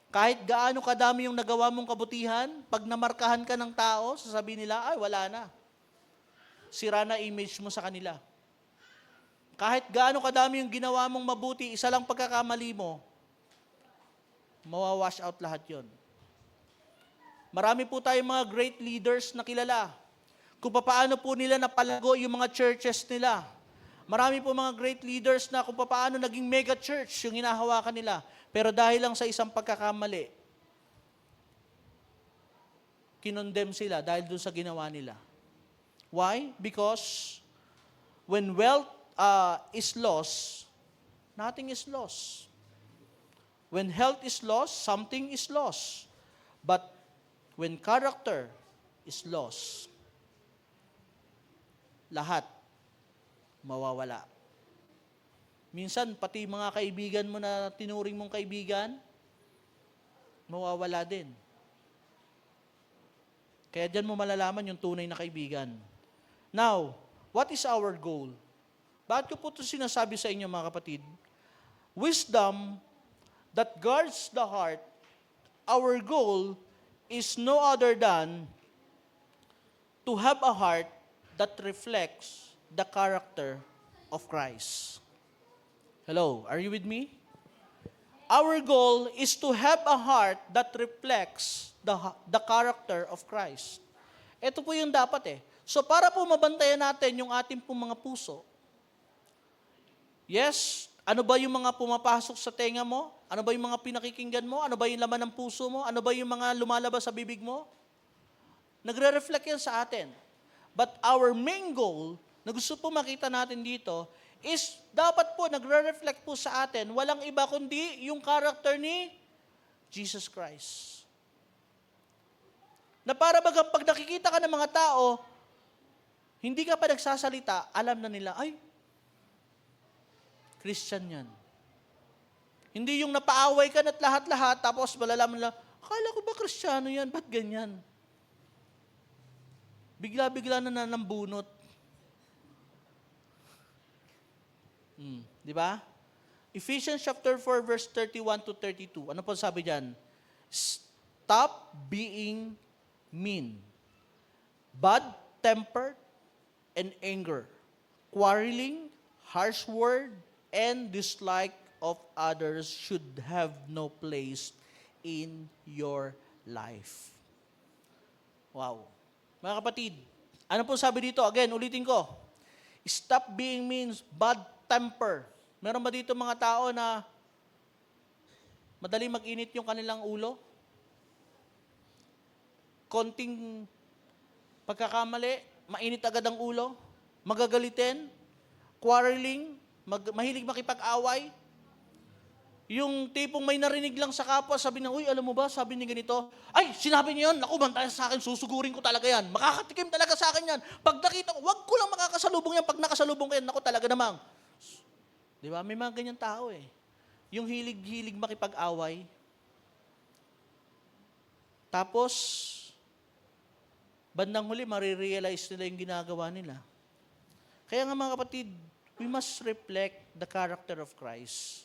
Kahit gaano kadami yung nagawa mong kabutihan, pag namarkahan ka ng tao, sasabihin nila, ay wala na. Sira na image mo sa kanila. Kahit gaano kadami yung ginawa mong mabuti, isa lang pagkakamali mo, mawawash out lahat yon. Marami po tayong mga great leaders na kilala. Kung paano po nila napalago yung mga churches nila. Marami po mga great leaders na kung paano naging mega church yung hinahawakan nila. Pero dahil lang sa isang pagkakamali, kinondemn sila dahil doon sa ginawa nila. Why? Because when wealth is lost, nothing is lost. When health is lost, something is lost. But when character is lost, lahat mawawala. Minsan, pati mga kaibigan mo na tinuring mong kaibigan, mawawala din. Kaya dyan mo malalaman yung tunay na kaibigan. Now, what is our goal? Bakit ko po ito sinasabi sa inyo mga kapatid? Wisdom that guards the heart, our goal is no other than to have a heart that reflects the character of Christ. Hello, are you with me? Our goal is to have a heart that reflects the character of Christ. Ito po yung dapat eh. So para po mabantayan natin yung ating pong mga puso, yes, ano ba yung mga pumapasok sa tenga mo? Ano ba yung mga pinakikinggan mo? Ano ba yung laman ng puso mo? Ano ba yung mga lumalabas sa bibig mo? Nagre-reflect yan sa atin. But our main goal, na gusto po makita natin dito, is dapat po nagre-reflect po sa atin, walang iba kundi yung character ni Jesus Christ. Na para bagang pag nakikita ka ng mga tao, hindi ka pa nagsasalita, alam na nila, ay, Christian yan. Hindi yung napaaway ka na't lahat-lahat, tapos malalaman nila, akala ko ba Kristiyano yan? Ba't ganyan? Bigla-bigla na nanambunot. Di ba? Ephesians chapter 4 verse 31 to 32. Ano po sabi diyan? Stop being mean, bad-tempered, and anger, quarreling, harsh word, and dislike of others should have no place in your life. Wow. Mga kapatid, ano po sabi dito? Again, ulitin ko. Stop being mean, bad temper. Meron ba dito mga tao na madaling mag-init yung kanilang ulo? Konting pagkakamali, mainit agad ang ulo? Magagalitin? Quarreling? Mahilig makipag-away? Yung tipong may narinig lang sa kapwa, sabi na, uy, alam mo ba, sabi ni ganito, ay, sinabi niya yun, naku, bantay sa akin, susugurin ko talaga yan. Makakatikim talaga sa akin yan. Pag nakita ko, wag ko lang makakasalubong yan. Pag nakasalubong ko yan, naku, talaga namang. Di ba? May mga ganyan tao eh. Yung hilig-hilig makipag-away. Tapos, bandang huli, marirealize nila yung ginagawa nila. Kaya nga mga kapatid, we must reflect the character of Christ.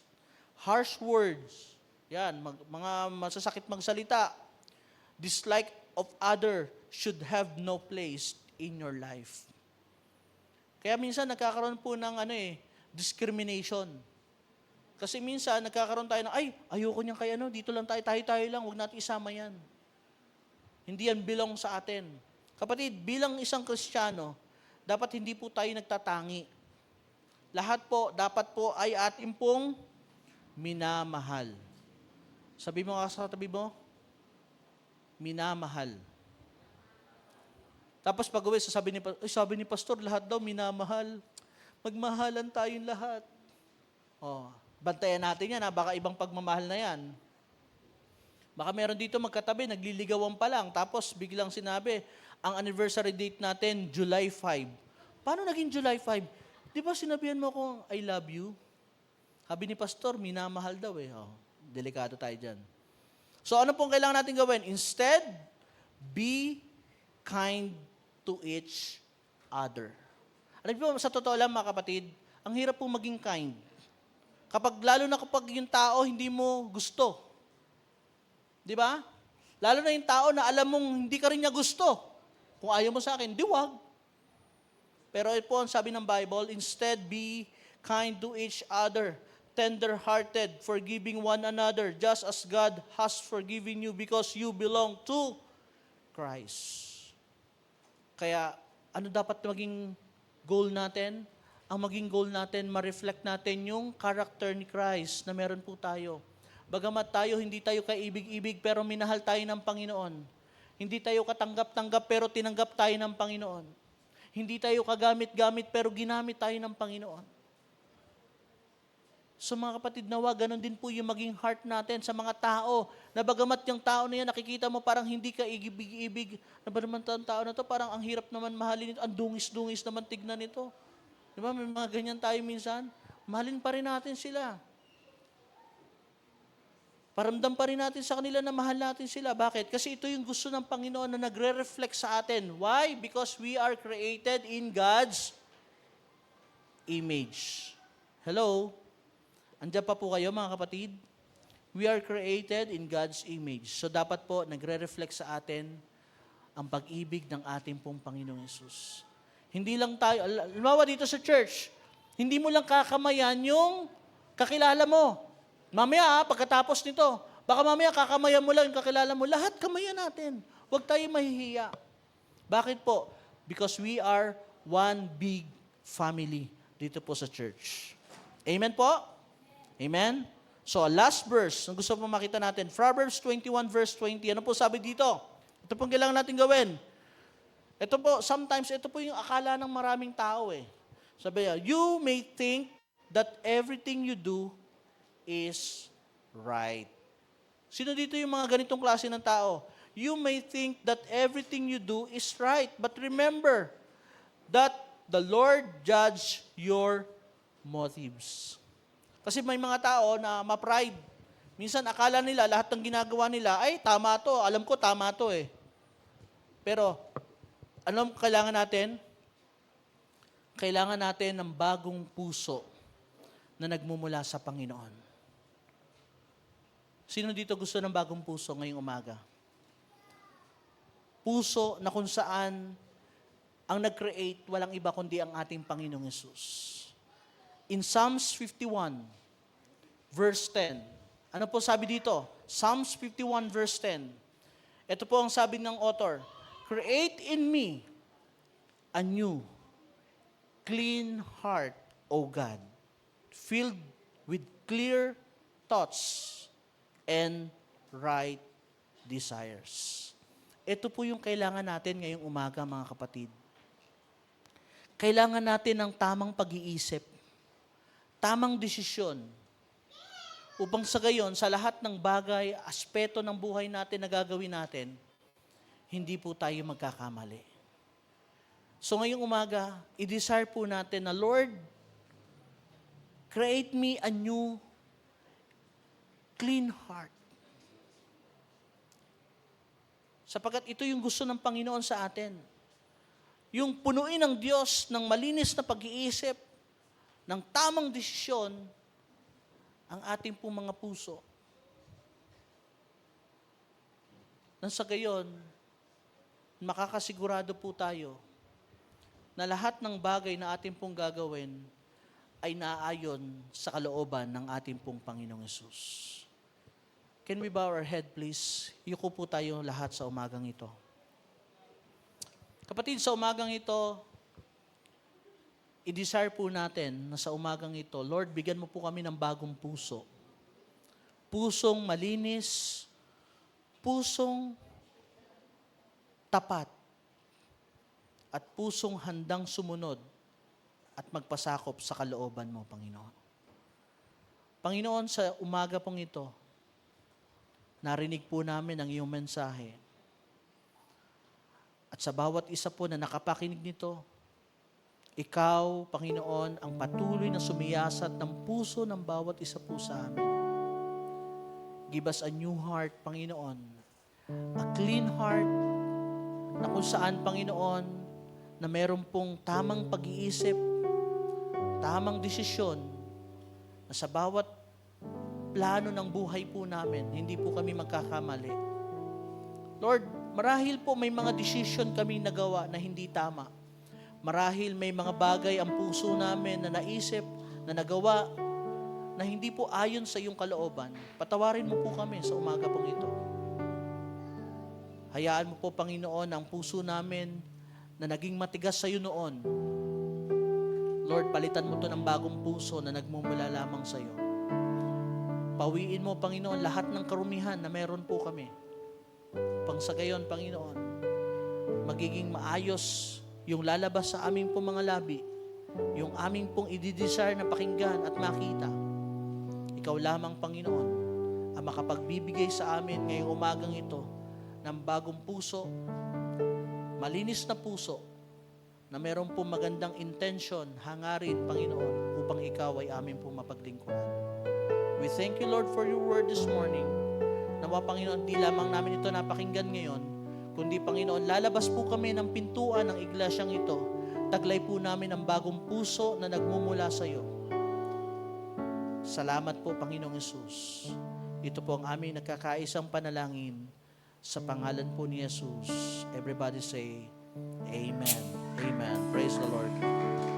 Harsh words, yan, mga masasakit magsalita, dislike of other should have no place in your life. Kaya minsan nagkakaroon po ng discrimination. Kasi minsan nagkakaroon tayo ng, ay, ayoko niyan kay dito lang tayo lang, huwag natin isama yan. Hindi yan belong sa atin. Kapatid, bilang isang Kristiyano, dapat hindi po tayo nagtatangi. Lahat po, dapat po ay ating pong minamahal. Sabi mo nga sa tabi mo, minamahal. Tapos pag uwi, sabi ni pastor, lahat daw minamahal. Magmahalan tayong lahat. Bantayan natin yan, baka ibang pagmamahal na yan. Baka meron dito magkatabi, nagliligawan pa lang, tapos biglang sinabi, ang anniversary date natin, July 5. Paano naging July 5? Di ba sinabihan mo akong I love you? Sabi ni pastor, minamahal daw eh. Delikado tayo dyan. So ano pong kailangan natin gawin? Instead, be kind to each other. Alam po, sa totoo lang mga kapatid, ang hirap pong maging kind. Lalo na kapag yung tao hindi mo gusto. Di ba? Lalo na yung tao na alam mong hindi ka rin niya gusto. Kung ayaw mo sa akin, di wag. Pero ito po ang sabi ng Bible, instead be kind to each other, tender-hearted, forgiving one another, just as God has forgiven you because you belong to Christ. Kaya, ano dapat maging goal natin? Ang maging goal natin, ma-reflect natin yung character ni Christ na meron po tayo. Bagamat tayo, hindi tayo kaibig-ibig, pero minahal tayo ng Panginoon. Hindi tayo katanggap-tanggap, pero tinanggap tayo ng Panginoon. Hindi tayo kagamit-gamit, pero ginamit tayo ng Panginoon. So mga kapatid, nawa, ganun din po yung maging heart natin sa mga tao, na bagamat yung tao na yan, nakikita mo parang hindi ka igibig-ibig, na ba naman tao na to, parang ang hirap naman mahalin ito, ang dungis-dungis naman tignan ito. Di ba, may mga ganyan tayo minsan, mahalin pa rin natin sila. Paramdam pa rin natin sa kanila na mahal natin sila. Bakit? Kasi ito yung gusto ng Panginoon na nagre-reflect sa atin. Why? Because we are created in God's image. Hello? Andiyan pa po kayo mga kapatid? We are created in God's image. So dapat po nagre-reflect sa atin ang pag-ibig ng ating pong Panginoong Yesus. Hindi lang tayo, lumawa dito sa church, hindi mo lang kakamayan yung kakilala mo. Mamaya, pagkatapos nito, baka mamaya kakamayan mo lang yung kakilala mo. Lahat kamayan natin. Huwag tayo mahihiya. Bakit po? Because we are one big family dito po sa church. Amen po? Amen? So, last verse, ang gusto mo makita natin, Proverbs 21 verse 20. Ano po sabi dito? Ito pong kailangan natin gawin. Ito po, sometimes, ito po yung akala ng maraming tao eh. Sabi niya, you may think that everything you do is right. Sino dito yung mga ganitong klase ng tao? You may think that everything you do is right, but remember that the Lord judge your motives. Kasi may mga tao na ma-pride. Minsan akala nila lahat ng ginagawa nila, ay tama to, alam ko tama to eh. Pero, ano kailangan natin? Kailangan natin ng bagong puso na nagmumula sa Panginoon. Sino dito gusto ng bagong puso ngayong umaga? Puso na kung saan ang nag-create walang iba kundi ang ating Panginoong Yesus. In Psalms 51, verse 10, ano po sabi dito? Psalms 51, verse 10. Ito po ang sabi ng author, create in me a new, clean heart, O God, filled with clear thoughts and right desires. Ito po yung kailangan natin ngayong umaga, mga kapatid. Kailangan natin ng tamang pag-iisip, tamang desisyon, upang sa gayon, sa lahat ng bagay, aspeto ng buhay natin na gagawin natin, hindi po tayo magkakamali. So ngayong umaga, i-desire po natin na, Lord, create me a new, clean heart. Sapagkat ito yung gusto ng Panginoon sa atin. Yung punuin ng Diyos ng malinis na pag-iisip, ng tamang desisyon, ang ating pong mga puso. Nang sa gayon, makakasigurado po tayo na lahat ng bagay na ating pong gagawin ay naaayon sa kalooban ng ating pong Panginoong Yesus. Can we bow our head, please? Yuko po tayo lahat sa umagang ito. Kapatid, sa umagang ito, i-desire po natin na sa umagang ito, Lord, bigyan mo po kami ng bagong puso. Pusong malinis, pusong tapat, at pusong handang sumunod at magpasakop sa kalooban mo, Panginoon. Panginoon, sa umaga pong ito, narinig po namin ang iyong mensahe. At sa bawat isa po na nakapakinig nito, ikaw, Panginoon, ang patuloy na sumiyasat ng puso ng bawat isa po sa amin. Give us a new heart, Panginoon. A clean heart na kung saan, Panginoon, na meron pong tamang pag-iisip, tamang desisyon, na sa bawat plano ng buhay po namin. Hindi po kami magkakamali. Lord, marahil po may mga decision kami nagawa na hindi tama. Marahil may mga bagay ang puso namin na naisip, na nagawa, na hindi po ayon sa iyong kalooban. Patawarin mo po kami sa umaga pong ito. Hayaan mo po, Panginoon, ang puso namin na naging matigas sa iyo noon. Lord, palitan mo to ng bagong puso na nagmumula lamang sa iyo. Pawiin mo, Panginoon, lahat ng karumihan na meron po kami. Pang sa gayon, Panginoon, magiging maayos yung lalabas sa aming pong mga labi, yung aming pong i-desire na pakinggan at makita. Ikaw lamang, Panginoon, ang makapagbibigay sa amin ngayong umagang ito ng bagong puso, malinis na puso, na meron pong magandang intention, hangarin, Panginoon, upang ikaw ay amin pong mapaglingkuran. We thank you, Lord, for your word this morning. Nawa, Panginoon, di lamang namin ito napakinggan ngayon, kundi, Panginoon, lalabas po kami ng pintuan ng iglesyang ito. Taglay po namin ang bagong puso na nagmumula sa iyo. Salamat po, Panginoong Yesus. Ito po ang aming nagkakaisang panalangin sa pangalan po ni Jesus. Everybody say, Amen. Amen. Praise the Lord.